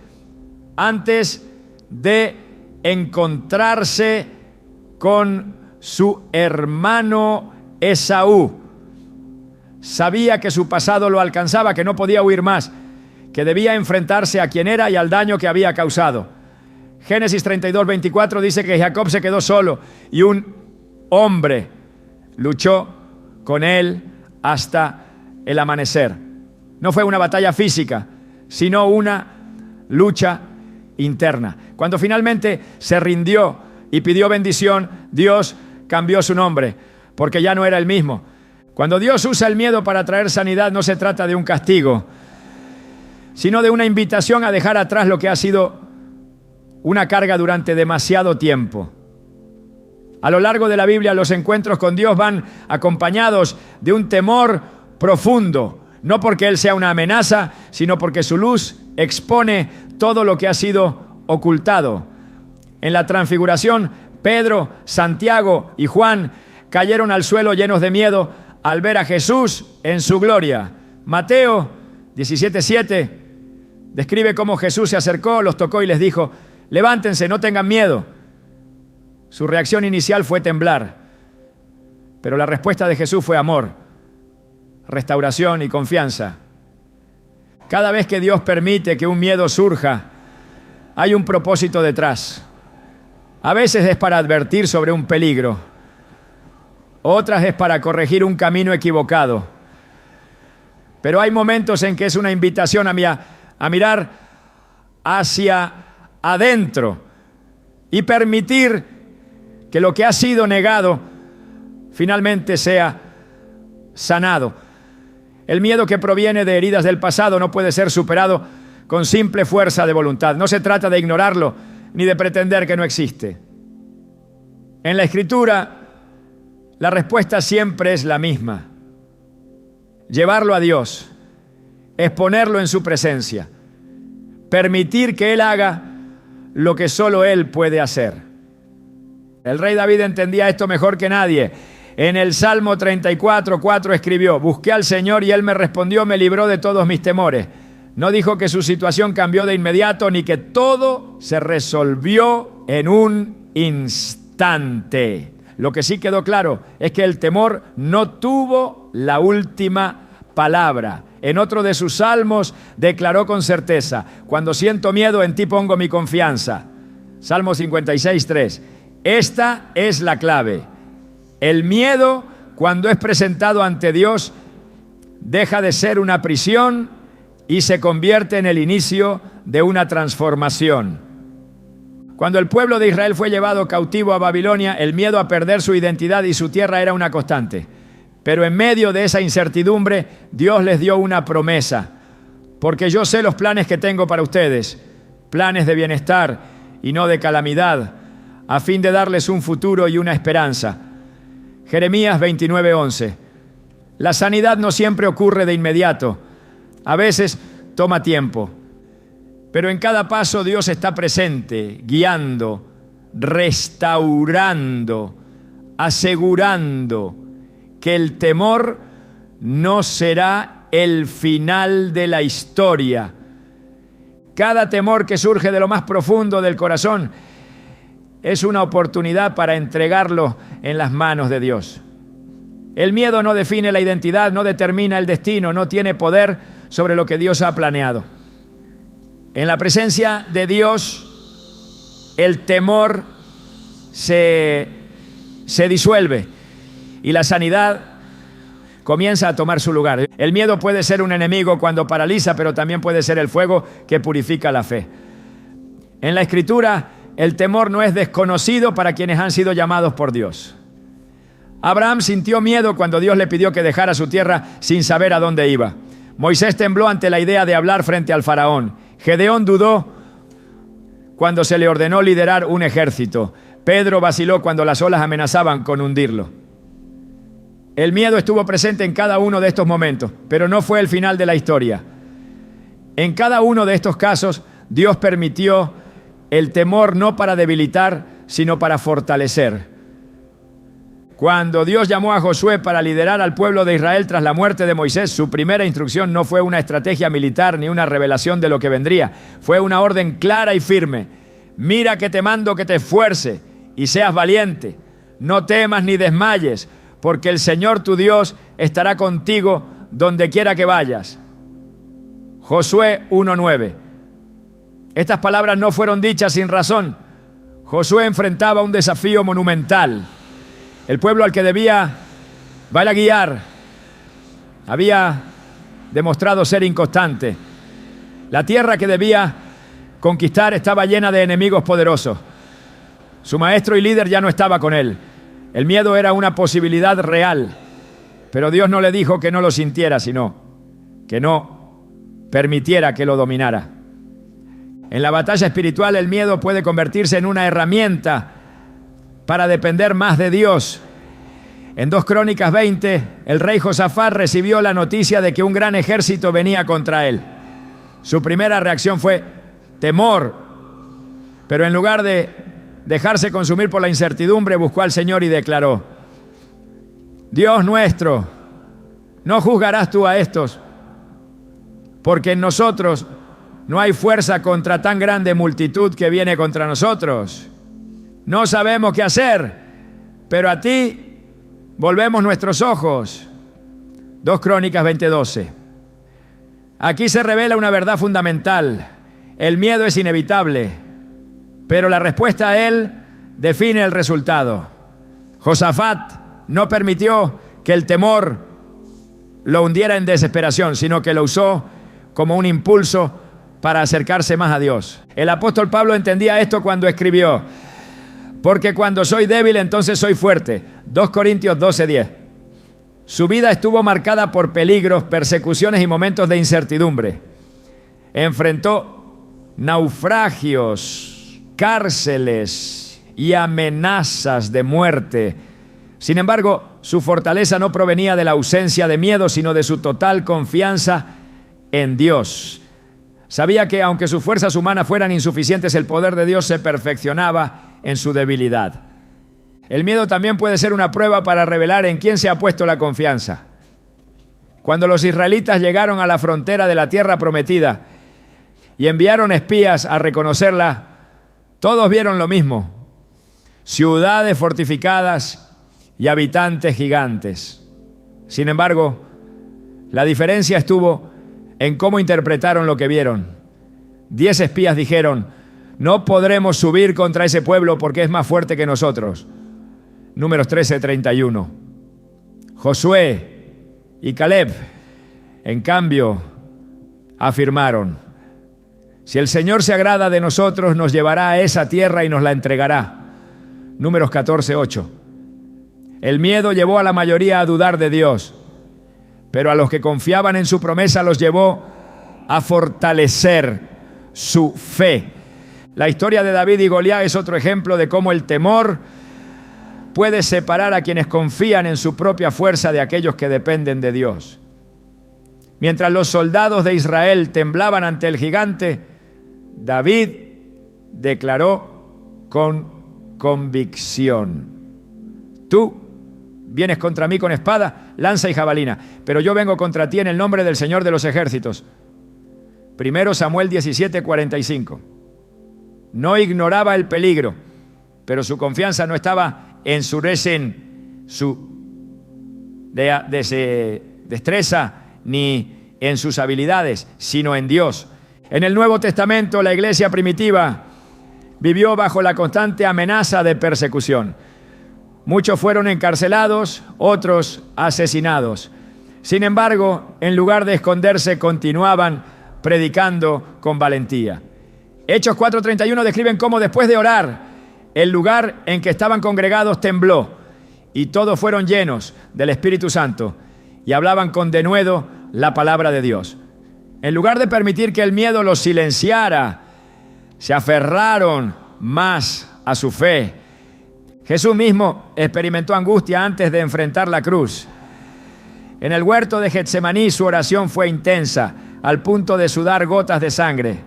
antes de encontrarse con su hermano Esaú. Sabía que su pasado lo alcanzaba, que no podía huir más, que debía enfrentarse a quien era y al daño que había causado. Génesis 32:24 dice que Jacob se quedó solo y un hombre luchó con él hasta el amanecer. No fue una batalla física, sino una lucha interna. Cuando finalmente se rindió y pidió bendición, Dios cambió su nombre, porque ya no era el mismo. Cuando Dios usa el miedo para traer sanidad, no se trata de un castigo, sino de una invitación a dejar atrás lo que ha sido una carga durante demasiado tiempo. A lo largo de la Biblia, los encuentros con Dios van acompañados de un temor profundo, no porque Él sea una amenaza, sino porque su luz expone todo lo que ha sido ocultado. En la transfiguración, Pedro, Santiago y Juan cayeron al suelo llenos de miedo al ver a Jesús en su gloria. Mateo 17:7 describe cómo Jesús se acercó, los tocó y les dijo: levántense, no tengan miedo. Su reacción inicial fue temblar, pero la respuesta de Jesús fue amor, restauración y confianza. Cada vez que Dios permite que un miedo surja, hay un propósito detrás. A veces es para advertir sobre un peligro, otras es para corregir un camino equivocado. Pero hay momentos en que es una invitación a mirar hacia adentro y permitir que lo que ha sido negado finalmente sea sanado. El miedo que proviene de heridas del pasado no puede ser superado con simple fuerza de voluntad. No se trata de ignorarlo ni de pretender que no existe. En la Escritura, la respuesta siempre es la misma. llevarlo a Dios, exponerlo en su presencia, permitir que Él haga lo que solo Él puede hacer. El rey David entendía esto mejor que nadie. En el Salmo 34:4 escribió: busqué al Señor y Él me respondió, me libró de todos mis temores. No dijo que su situación cambió de inmediato, ni que todo se resolvió en un instante. Lo que sí quedó claro es que el temor no tuvo la última palabra. En otro de sus salmos declaró con certeza: cuando siento miedo, en ti pongo mi confianza. Salmo 56:3. Esta es la clave. El miedo, cuando es presentado ante Dios, deja de ser una prisión y se convierte en el inicio de una transformación. Cuando el pueblo de Israel fue llevado cautivo a Babilonia, el miedo a perder su identidad y su tierra era una constante. Pero en medio de esa incertidumbre, Dios les dio una promesa. Porque yo sé los planes que tengo para ustedes, planes de bienestar y no de calamidad, a fin de darles un futuro y una esperanza. Jeremías 29:11. La sanidad no siempre ocurre de inmediato. A veces toma tiempo. Pero en cada paso Dios está presente, guiando, restaurando, asegurando que el temor no será el final de la historia. Cada temor que surge de lo más profundo del corazón es una oportunidad para entregarlo en las manos de Dios. El miedo no define la identidad, no determina el destino, no tiene poder sobre lo que Dios ha planeado. En la presencia de Dios, el temor se disuelve y la sanidad comienza a tomar su lugar. El miedo puede ser un enemigo cuando paraliza, pero también puede ser el fuego que purifica la fe. En la Escritura, el temor no es desconocido para quienes han sido llamados por Dios. Abraham sintió miedo cuando Dios le pidió que dejara su tierra sin saber a dónde iba. Moisés tembló ante la idea de hablar frente al faraón. Gedeón dudó cuando se le ordenó liderar un ejército. Pedro vaciló cuando las olas amenazaban con hundirlo. El miedo estuvo presente en cada uno de estos momentos, pero no fue el final de la historia. En cada uno de estos casos, Dios permitió el temor no para debilitar, sino para fortalecer. Cuando Dios llamó a Josué para liderar al pueblo de Israel tras la muerte de Moisés, su primera instrucción no fue una estrategia militar ni una revelación de lo que vendría. Fue una orden clara y firme. Mira que te mando que te esfuerces y seas valiente. No temas ni desmayes, porque el Señor tu Dios estará contigo donde quiera que vayas. Josué 1:9. Estas palabras no fueron dichas sin razón. Josué enfrentaba un desafío monumental. El pueblo al que debía guiar había demostrado ser inconstante. La tierra que debía conquistar estaba llena de enemigos poderosos. Su maestro y líder ya no estaba con él. El miedo era una posibilidad real, pero Dios no le dijo que no lo sintiera, sino que no permitiera que lo dominara. En la batalla espiritual, el miedo puede convertirse en una herramienta para depender más de Dios. En 2 Crónicas 20, el rey Josafat recibió la noticia de que un gran ejército venía contra él. Su primera reacción fue temor, pero en lugar de dejarse consumir por la incertidumbre, buscó al Señor y declaró: Dios nuestro, no juzgarás tú a estos, porque en nosotros no hay fuerza contra tan grande multitud que viene contra nosotros. No sabemos qué hacer, pero a ti volvemos nuestros ojos. 2 Crónicas 20:12. Aquí se revela una verdad fundamental. El miedo es inevitable, pero la respuesta a él define el resultado. Josafat no permitió que el temor lo hundiera en desesperación, sino que lo usó como un impulso para acercarse más a Dios. El apóstol Pablo entendía esto cuando escribió: porque cuando soy débil, entonces soy fuerte. 2 Corintios 12:10. Su vida estuvo marcada por peligros, persecuciones y momentos de incertidumbre. Enfrentó naufragios, cárceles y amenazas de muerte, Sin embargo, su fortaleza no provenía de la ausencia de miedo, sino de su total confianza en Dios. Sabía que aunque sus fuerzas humanas fueran insuficientes, el poder de Dios se perfeccionaba en su debilidad. El miedo también puede ser una prueba para revelar en quién se ha puesto la confianza. Cuando los israelitas llegaron a la frontera de la tierra prometida y enviaron espías a reconocerla, todos vieron lo mismo: ciudades fortificadas y habitantes gigantes. Sin embargo, la diferencia estuvo en cómo interpretaron lo que vieron. 10 espías dijeron: no podremos subir contra ese pueblo porque es más fuerte que nosotros. Números 13:31. Josué y Caleb, en cambio, afirmaron: si el Señor se agrada de nosotros, nos llevará a esa tierra y nos la entregará. Números 14:8. El miedo llevó a la mayoría a dudar de Dios, pero a los que confiaban en su promesa los llevó a fortalecer su fe. La historia de David y Goliat es otro ejemplo de cómo el temor puede separar a quienes confían en su propia fuerza de aquellos que dependen de Dios. Mientras los soldados de Israel temblaban ante el gigante, David declaró con convicción: tú vienes contra mí con espada, lanza y jabalina, pero yo vengo contra ti en el nombre del Señor de los ejércitos. 1 Samuel 17:45. No ignoraba el peligro, pero su confianza no estaba en su destreza ni en sus habilidades, sino en Dios. En el Nuevo Testamento, la iglesia primitiva vivió bajo la constante amenaza de persecución. Muchos fueron encarcelados, otros asesinados. Sin embargo, en lugar de esconderse, continuaban predicando con valentía. Hechos 4:31 describen cómo después de orar, el lugar en que estaban congregados tembló y todos fueron llenos del Espíritu Santo y hablaban con denuedo la palabra de Dios. En lugar de permitir que el miedo los silenciara, se aferraron más a su fe. Jesús mismo experimentó angustia antes de enfrentar la cruz. En el huerto de Getsemaní su oración fue intensa, al punto de sudar gotas de sangre.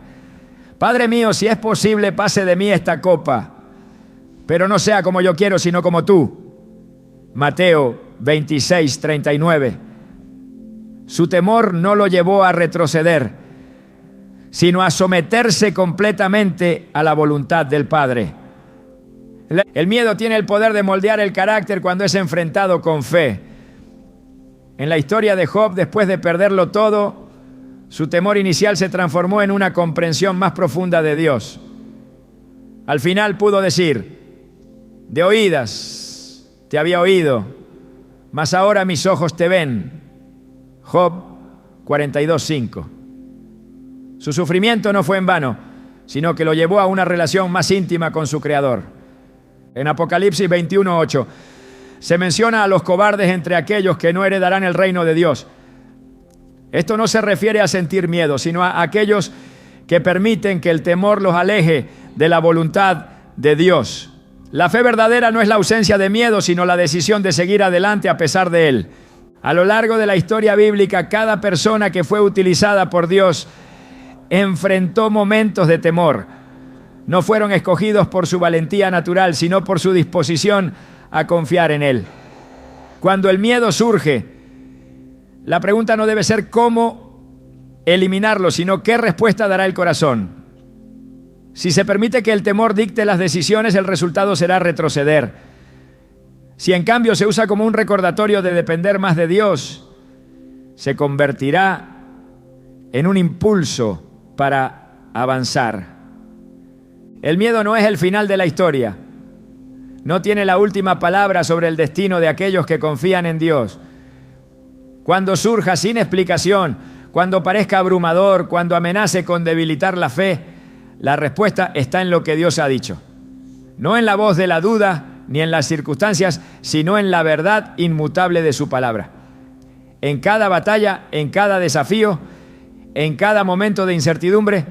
Padre mío, si es posible, pase de mí esta copa, pero no sea como yo quiero, sino como tú. Mateo 26:39. Su temor no lo llevó a retroceder, sino a someterse completamente a la voluntad del Padre. El miedo tiene el poder de moldear el carácter cuando es enfrentado con fe. En la historia de Job, después de perderlo todo, su temor inicial se transformó en una comprensión más profunda de Dios. Al final pudo decir: de oídas te había oído, mas ahora mis ojos te ven. Job 42:5. Su sufrimiento no fue en vano, sino que lo llevó a una relación más íntima con su Creador. En Apocalipsis 21:8 se menciona a los cobardes entre aquellos que no heredarán el reino de Dios. Esto no se refiere a sentir miedo, sino a aquellos que permiten que el temor los aleje de la voluntad de Dios. La fe verdadera no es la ausencia de miedo, sino la decisión de seguir adelante a pesar de él. A lo largo de la historia bíblica, cada persona que fue utilizada por Dios enfrentó momentos de temor. No fueron escogidos por su valentía natural, sino por su disposición a confiar en Él. Cuando el miedo surge, la pregunta no debe ser cómo eliminarlo, sino qué respuesta dará el corazón. Si se permite que el temor dicte las decisiones, el resultado será retroceder. Si en cambio se usa como un recordatorio de depender más de Dios, se convertirá en un impulso para avanzar. El miedo no es el final de la historia. No tiene la última palabra sobre el destino de aquellos que confían en Dios. Cuando surja sin explicación, cuando parezca abrumador, cuando amenace con debilitar la fe, la respuesta está en lo que Dios ha dicho. No en la voz de la duda ni en las circunstancias, sino en la verdad inmutable de su palabra. En cada batalla, en cada desafío, en cada momento de incertidumbre,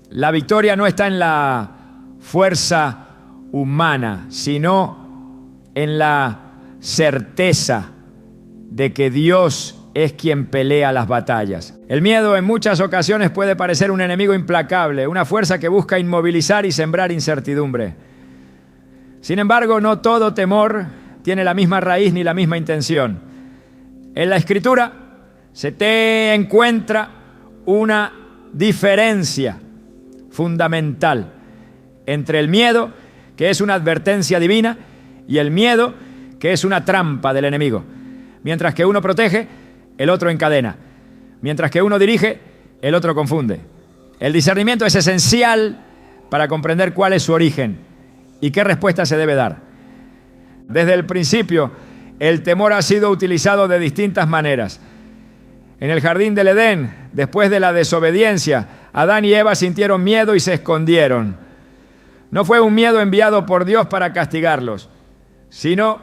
la victoria no está en la fuerza humana, sino en la certeza de que Dios es quien pelea las batallas. El miedo en muchas ocasiones puede parecer un enemigo implacable, una fuerza que busca inmovilizar y sembrar incertidumbre. Sin embargo, no todo temor tiene la misma raíz ni la misma intención. En la Escritura se te encuentra una diferencia fundamental entre el miedo, que es una advertencia divina, y el miedo, que es una trampa del enemigo. Mientras que uno protege, el otro encadena. Mientras que uno dirige, el otro confunde. El discernimiento es esencial para comprender cuál es su origen y qué respuesta se debe dar. Desde el principio, el temor ha sido utilizado de distintas maneras. En el jardín del Edén, después de la desobediencia, Adán y Eva sintieron miedo y se escondieron. No fue un miedo enviado por Dios para castigarlos, sino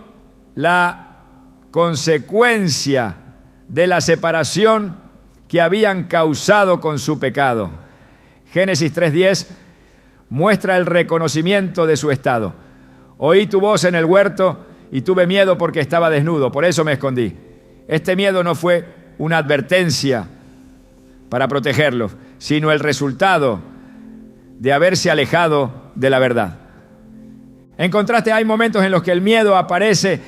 la consecuencia de la separación que habían causado con su pecado. Génesis 3:10 muestra el reconocimiento de su estado. Oí tu voz en el huerto y tuve miedo porque estaba desnudo, por eso me escondí. Este miedo no fue una advertencia para protegerlos, sino el resultado de haberse alejado de la verdad. En contraste, hay momentos en los que el miedo aparece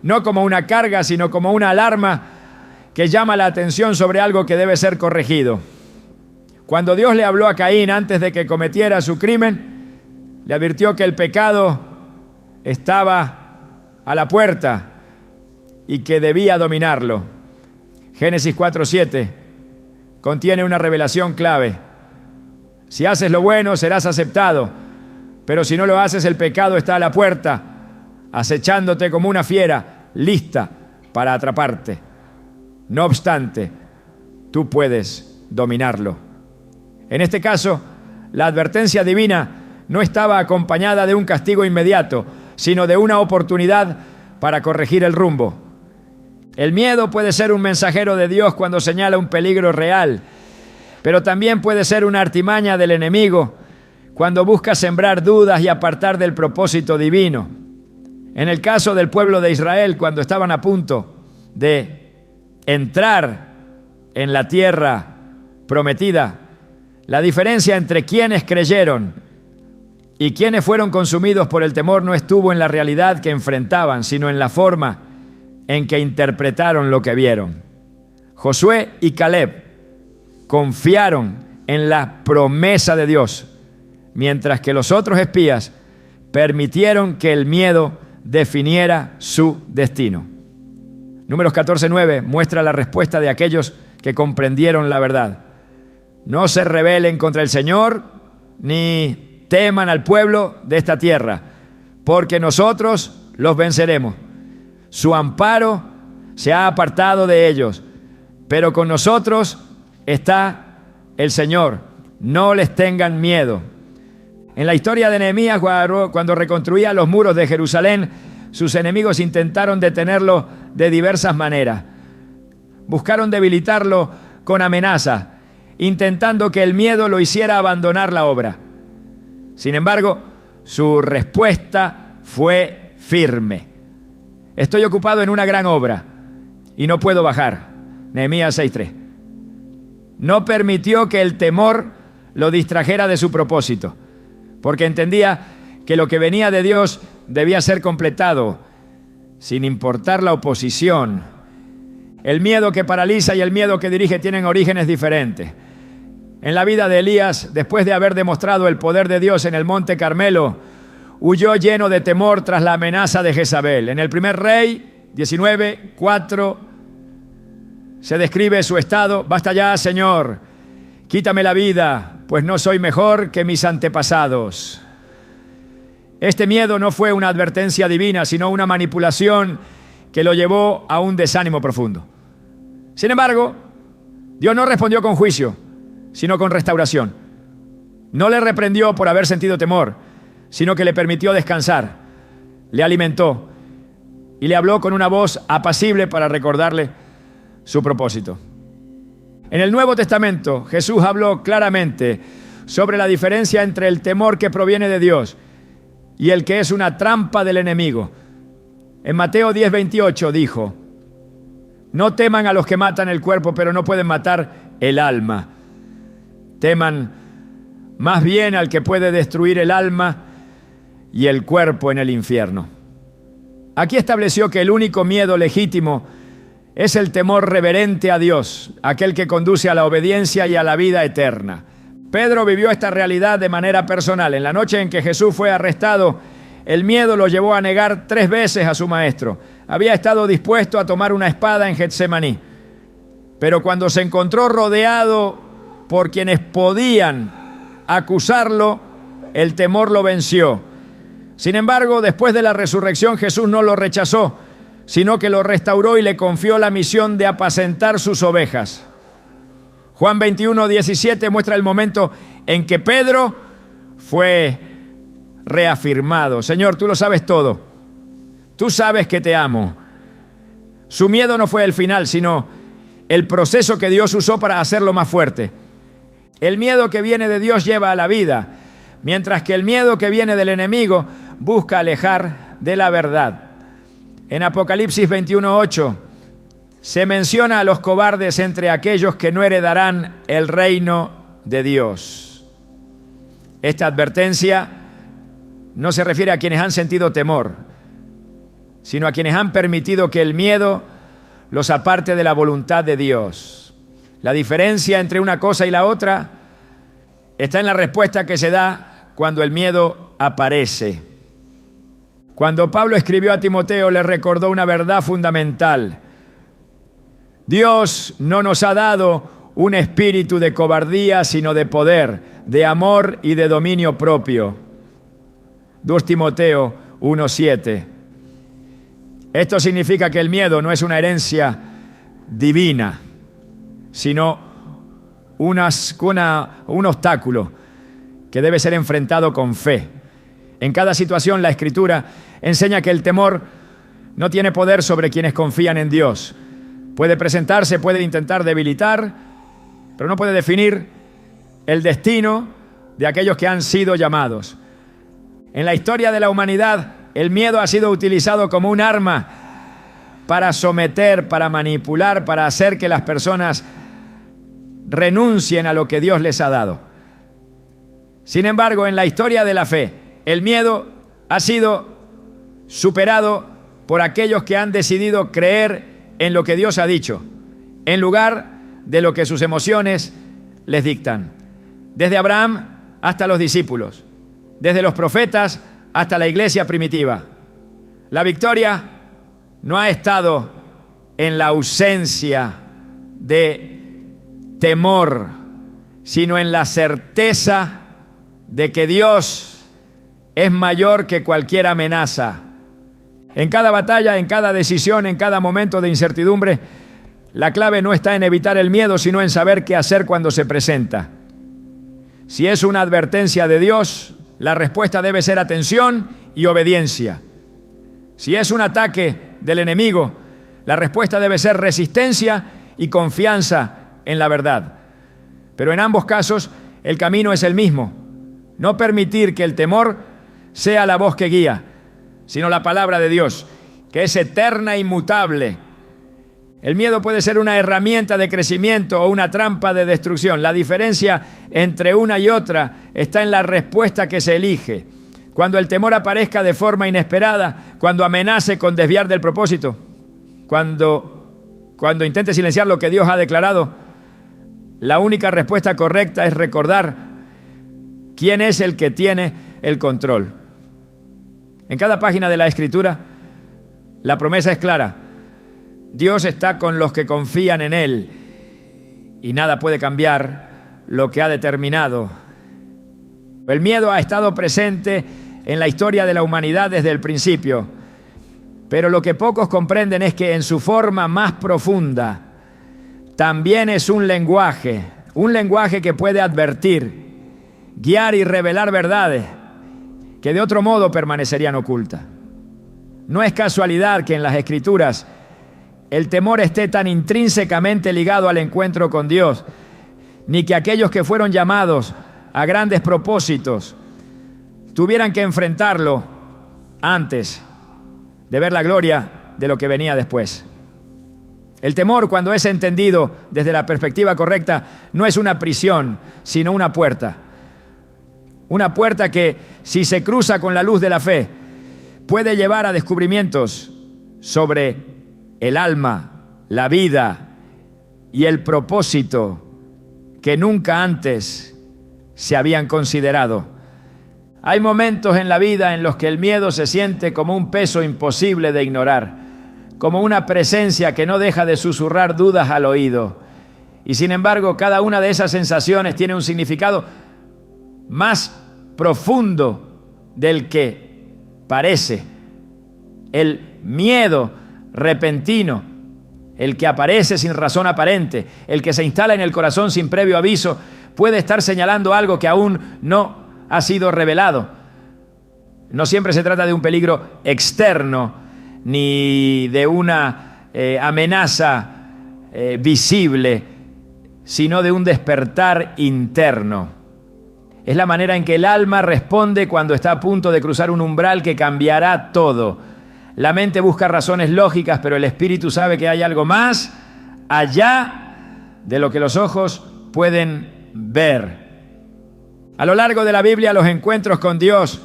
no como una carga, sino como una alarma que llama la atención sobre algo que debe ser corregido. Cuando Dios le habló a Caín antes de que cometiera su crimen, le advirtió que el pecado estaba a la puerta y que debía dominarlo. Génesis 4:7 contiene una revelación clave. Si haces lo bueno, serás aceptado, pero si no lo haces, el pecado está a la puerta, acechándote como una fiera, lista para atraparte. No obstante, tú puedes dominarlo. En este caso, la advertencia divina no estaba acompañada de un castigo inmediato, sino de una oportunidad para corregir el rumbo. El miedo puede ser un mensajero de Dios cuando señala un peligro real, pero también puede ser una artimaña del enemigo cuando busca sembrar dudas y apartar del propósito divino. En el caso del pueblo de Israel, cuando estaban a punto de entrar en la tierra prometida, la diferencia entre quienes creyeron y quienes fueron consumidos por el temor no estuvo en la realidad que enfrentaban, sino en la forma en que interpretaron lo que vieron. Josué y Caleb confiaron en la promesa de Dios, mientras que los otros espías permitieron que el miedo definiera su destino. Números 14:9 muestra la respuesta de aquellos que comprendieron la verdad. No se rebelen contra el Señor, ni teman al pueblo de esta tierra, porque nosotros los venceremos. Su amparo se ha apartado de ellos, pero con nosotros está el Señor. No les tengan miedo. En la historia de Nehemías, cuando reconstruía los muros de Jerusalén, sus enemigos intentaron detenerlo de diversas maneras. Buscaron debilitarlo con amenazas, intentando que el miedo lo hiciera abandonar la obra. Sin embargo, su respuesta fue firme. Estoy ocupado en una gran obra y no puedo bajar. Nehemías 6:3. No permitió que el temor lo distrajera de su propósito, porque entendía que lo que venía de Dios debía ser completado, sin importar la oposición. El miedo que paraliza y el miedo que dirige tienen orígenes diferentes. En la vida de Elías, después de haber demostrado el poder de Dios en el monte Carmelo, huyó lleno de temor tras la amenaza de Jezabel. En el primer Rey 19:4 se describe su estado: basta ya, Señor, quítame la vida, pues no soy mejor que mis antepasados. Este miedo no fue una advertencia divina, sino una manipulación que lo llevó a un desánimo profundo. Sin embargo, Dios no respondió con juicio, sino con restauración. No le reprendió por haber sentido temor, sino que le permitió descansar, le alimentó y le habló con una voz apacible para recordarle su propósito. En el Nuevo Testamento, Jesús habló claramente sobre la diferencia entre el temor que proviene de Dios y el que es una trampa del enemigo. En Mateo 10:28 dijo: no teman a los que matan el cuerpo, pero no pueden matar el alma. Teman más bien al que puede destruir el alma y el cuerpo en el infierno. Aquí estableció que el único miedo legítimo es el temor reverente a Dios, aquel que conduce a la obediencia y a la vida eterna. Pedro vivió esta realidad de manera personal. En la noche en que Jesús fue arrestado, el miedo lo llevó a negar 3 veces a su maestro. Había estado dispuesto a tomar una espada en Getsemaní, pero cuando se encontró rodeado por quienes podían acusarlo, el temor lo venció. Sin embargo, después de la resurrección, Jesús no lo rechazó, sino que lo restauró y le confió la misión de apacentar sus ovejas. Juan 21:17 muestra el momento en que Pedro fue reafirmado. Señor, tú lo sabes todo. Tú sabes que te amo. Su miedo no fue el final, sino el proceso que Dios usó para hacerlo más fuerte. El miedo que viene de Dios lleva a la vida, mientras que el miedo que viene del enemigo busca alejar de la verdad. En Apocalipsis 21:8 se menciona a los cobardes entre aquellos que no heredarán el reino de Dios. Esta advertencia no se refiere a quienes han sentido temor, sino a quienes han permitido que el miedo los aparte de la voluntad de Dios. La diferencia entre una cosa y la otra está en la respuesta que se da cuando el miedo aparece. Cuando Pablo escribió a Timoteo, le recordó una verdad fundamental. Dios no nos ha dado un espíritu de cobardía, sino de poder, de amor y de dominio propio. 2 Timoteo 1:7. Esto significa que el miedo no es una herencia divina, sino un obstáculo que debe ser enfrentado con fe. En cada situación, la Escritura enseña que el temor no tiene poder sobre quienes confían en Dios. Puede presentarse, puede intentar debilitar, pero no puede definir el destino de aquellos que han sido llamados. En la historia de la humanidad, el miedo ha sido utilizado como un arma para someter, para manipular, para hacer que las personas renuncien a lo que Dios les ha dado. Sin embargo, en la historia de la fe, el miedo ha sido superado por aquellos que han decidido creer en lo que Dios ha dicho, en lugar de lo que sus emociones les dictan. Desde Abraham hasta los discípulos, desde los profetas hasta la iglesia primitiva. La victoria no ha estado en la ausencia de temor, sino en la certeza de que Dios es mayor que cualquier amenaza. En cada batalla, en cada decisión, en cada momento de incertidumbre, la clave no está en evitar el miedo, sino en saber qué hacer cuando se presenta. Si es una advertencia de Dios, la respuesta debe ser atención y obediencia. Si es un ataque del enemigo, la respuesta debe ser resistencia y confianza en la verdad. Pero en ambos casos, el camino es el mismo. No permitir que el temor sea la voz que guía, sino la palabra de Dios, que es eterna e inmutable. El miedo puede ser una herramienta de crecimiento o una trampa de destrucción. La diferencia entre una y otra está en la respuesta que se elige. Cuando el temor aparezca de forma inesperada, cuando amenace con desviar del propósito, cuando intente silenciar lo que Dios ha declarado, la única respuesta correcta es recordar quién es el que tiene el control. En cada página de la Escritura, la promesa es clara. Dios está con los que confían en Él y nada puede cambiar lo que ha determinado. El miedo ha estado presente en la historia de la humanidad desde el principio, pero lo que pocos comprenden es que en su forma más profunda también es un lenguaje que puede advertir, guiar y revelar verdades que de otro modo permanecerían ocultas. No es casualidad que en las Escrituras el temor esté tan intrínsecamente ligado al encuentro con Dios, ni que aquellos que fueron llamados a grandes propósitos tuvieran que enfrentarlo antes de ver la gloria de lo que venía después. El temor, cuando es entendido desde la perspectiva correcta, no es una prisión, sino una puerta. Una puerta que, si se cruza con la luz de la fe, puede llevar a descubrimientos sobre el alma, la vida y el propósito que nunca antes se habían considerado. Hay momentos en la vida en los que el miedo se siente como un peso imposible de ignorar, como una presencia que no deja de susurrar dudas al oído. Y sin embargo, cada una de esas sensaciones tiene un significado más profundo del que parece. El miedo repentino, el que aparece sin razón aparente, el que se instala en el corazón sin previo aviso, puede estar señalando algo que aún no ha sido revelado. No siempre se trata de un peligro externo ni de una amenaza visible, sino de un despertar interno. Es la manera en que el alma responde cuando está a punto de cruzar un umbral que cambiará todo. La mente busca razones lógicas, pero el espíritu sabe que hay algo más allá de lo que los ojos pueden ver. A lo largo de la Biblia, los encuentros con Dios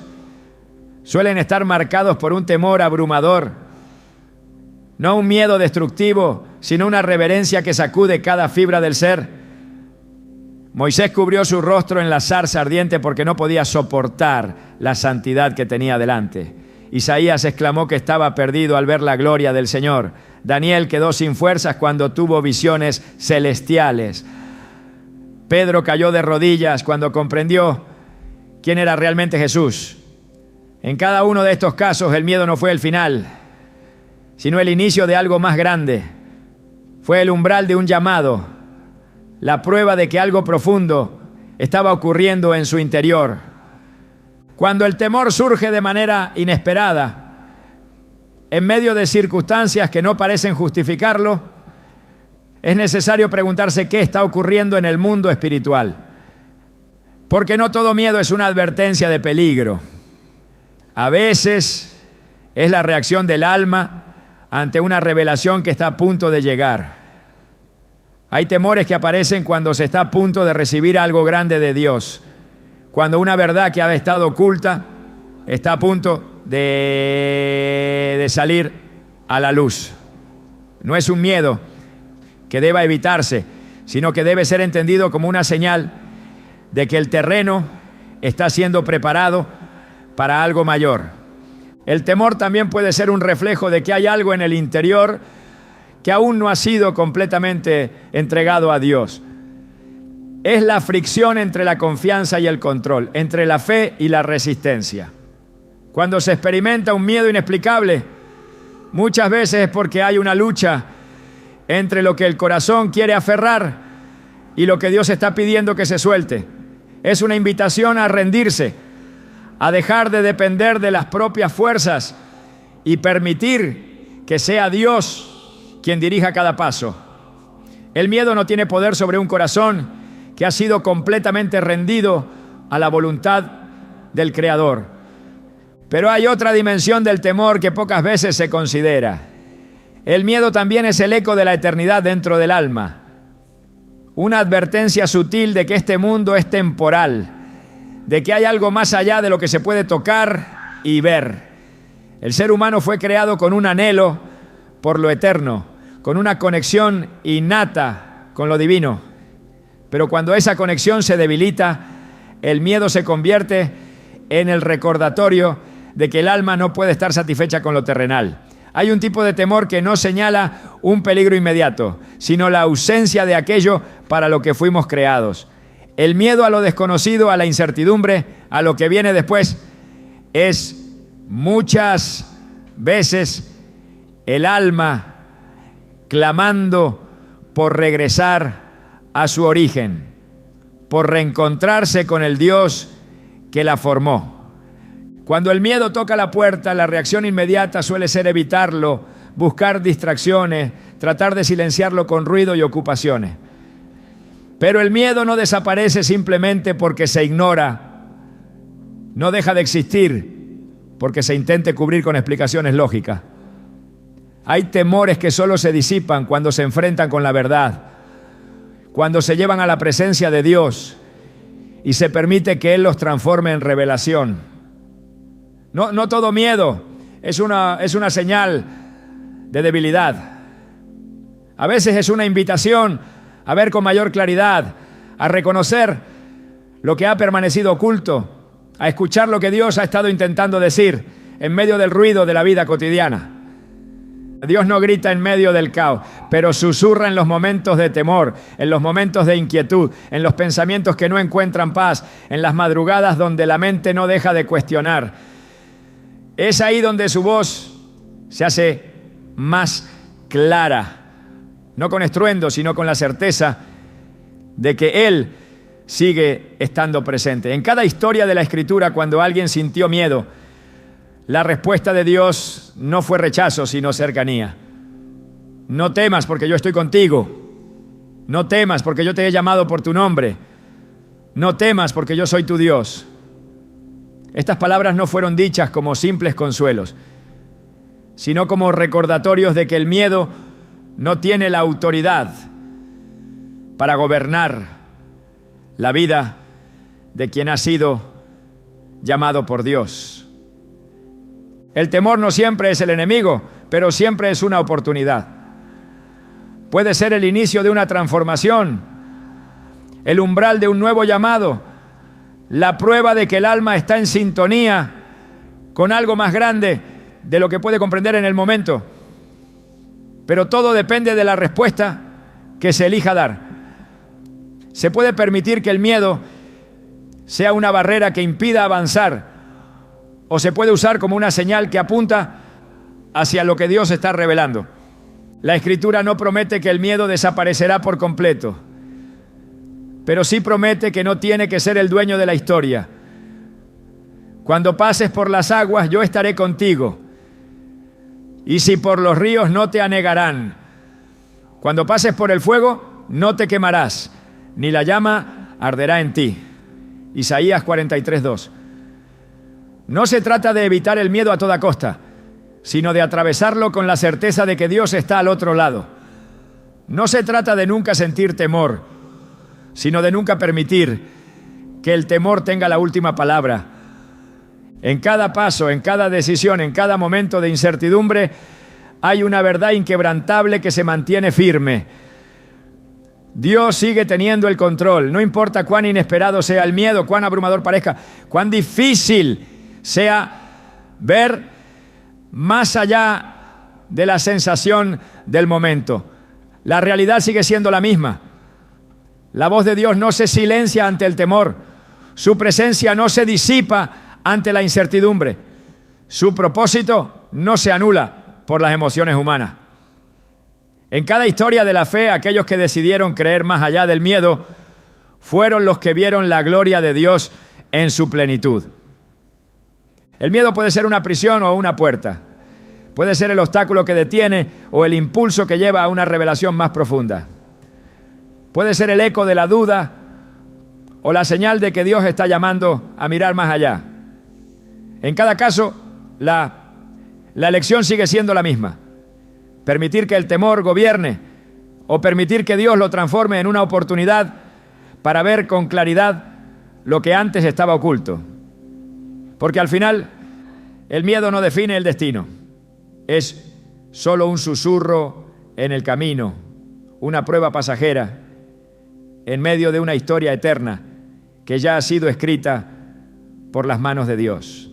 suelen estar marcados por un temor abrumador. No un miedo destructivo, sino una reverencia que sacude cada fibra del ser. Moisés cubrió su rostro en la zarza ardiente porque no podía soportar la santidad que tenía delante. Isaías exclamó que estaba perdido al ver la gloria del Señor. Daniel quedó sin fuerzas cuando tuvo visiones celestiales. Pedro cayó de rodillas cuando comprendió quién era realmente Jesús. En cada uno de estos casos, el miedo no fue el final, sino el inicio de algo más grande. Fue el umbral de un llamado, la prueba de que algo profundo estaba ocurriendo en su interior. Cuando el temor surge de manera inesperada, en medio de circunstancias que no parecen justificarlo, es necesario preguntarse qué está ocurriendo en el mundo espiritual. Porque no todo miedo es una advertencia de peligro. A veces es la reacción del alma ante una revelación que está a punto de llegar. Hay temores que aparecen cuando se está a punto de recibir algo grande de Dios. Cuando una verdad que ha estado oculta está a punto de salir a la luz. No es un miedo que deba evitarse, sino que debe ser entendido como una señal de que el terreno está siendo preparado para algo mayor. El temor también puede ser un reflejo de que hay algo en el interior que aún no ha sido completamente entregado a Dios. Es la fricción entre la confianza y el control, entre la fe y la resistencia. Cuando se experimenta un miedo inexplicable, muchas veces es porque hay una lucha entre lo que el corazón quiere aferrar y lo que Dios está pidiendo que se suelte. Es una invitación a rendirse, a dejar de depender de las propias fuerzas y permitir que sea Dios quien dirija cada paso. El miedo no tiene poder sobre un corazón que ha sido completamente rendido a la voluntad del Creador. Pero hay otra dimensión del temor que pocas veces se considera. El miedo también es el eco de la eternidad dentro del alma. Una advertencia sutil de que este mundo es temporal, de que hay algo más allá de lo que se puede tocar y ver. El ser humano fue creado con un anhelo por lo eterno, con una conexión innata con lo divino. Pero cuando esa conexión se debilita, el miedo se convierte en el recordatorio de que el alma no puede estar satisfecha con lo terrenal. Hay un tipo de temor que no señala un peligro inmediato, sino la ausencia de aquello para lo que fuimos creados. El miedo a lo desconocido, a la incertidumbre, a lo que viene después, es muchas veces el alma clamando por regresar a su origen, por reencontrarse con el Dios que la formó. Cuando el miedo toca la puerta, la reacción inmediata suele ser evitarlo, buscar distracciones, tratar de silenciarlo con ruido y ocupaciones. Pero el miedo no desaparece simplemente porque se ignora, no deja de existir porque se intente cubrir con explicaciones lógicas. Hay temores que solo se disipan cuando se enfrentan con la verdad, cuando se llevan a la presencia de Dios y se permite que Él los transforme en revelación. No todo miedo es una señal de debilidad. A veces es una invitación a ver con mayor claridad, a reconocer lo que ha permanecido oculto, a escuchar lo que Dios ha estado intentando decir en medio del ruido de la vida cotidiana. Dios no grita en medio del caos, pero susurra en los momentos de temor, en los momentos de inquietud, en los pensamientos que no encuentran paz, en las madrugadas donde la mente no deja de cuestionar. Es ahí donde su voz se hace más clara, no con estruendo, sino con la certeza de que Él sigue estando presente. En cada historia de la Escritura, cuando alguien sintió miedo, la respuesta de Dios no fue rechazo, sino cercanía. No temas porque yo estoy contigo. No temas porque yo te he llamado por tu nombre. No temas porque yo soy tu Dios. Estas palabras no fueron dichas como simples consuelos, sino como recordatorios de que el miedo no tiene la autoridad para gobernar la vida de quien ha sido llamado por Dios. El temor no siempre es el enemigo, pero siempre es una oportunidad. Puede ser el inicio de una transformación, el umbral de un nuevo llamado, la prueba de que el alma está en sintonía con algo más grande de lo que puede comprender en el momento. Pero todo depende de la respuesta que se elija dar. Se puede permitir que el miedo sea una barrera que impida avanzar, o se puede usar como una señal que apunta hacia lo que Dios está revelando. La Escritura no promete que el miedo desaparecerá por completo, pero sí promete que no tiene que ser el dueño de la historia. Cuando pases por las aguas, yo estaré contigo, y si por los ríos, no te anegarán. Cuando pases por el fuego, no te quemarás, ni la llama arderá en ti. Isaías 43:2. No se trata de evitar el miedo a toda costa, sino de atravesarlo con la certeza de que Dios está al otro lado. No se trata de nunca sentir temor, sino de nunca permitir que el temor tenga la última palabra. En cada paso, en cada decisión, en cada momento de incertidumbre, hay una verdad inquebrantable que se mantiene firme. Dios sigue teniendo el control, no importa cuán inesperado sea el miedo, cuán abrumador parezca, cuán difícil sea ver más allá de la sensación del momento. La realidad sigue siendo la misma. La voz de Dios no se silencia ante el temor. Su presencia no se disipa ante la incertidumbre. Su propósito no se anula por las emociones humanas. En cada historia de la fe, aquellos que decidieron creer más allá del miedo fueron los que vieron la gloria de Dios en su plenitud. El miedo puede ser una prisión o una puerta. Puede ser el obstáculo que detiene o el impulso que lleva a una revelación más profunda. Puede ser el eco de la duda o la señal de que Dios está llamando a mirar más allá. En cada caso, la elección sigue siendo la misma. Permitir que el temor gobierne o permitir que Dios lo transforme en una oportunidad para ver con claridad lo que antes estaba oculto. Porque al final, el miedo no define el destino. Es solo un susurro en el camino, una prueba pasajera en medio de una historia eterna que ya ha sido escrita por las manos de Dios.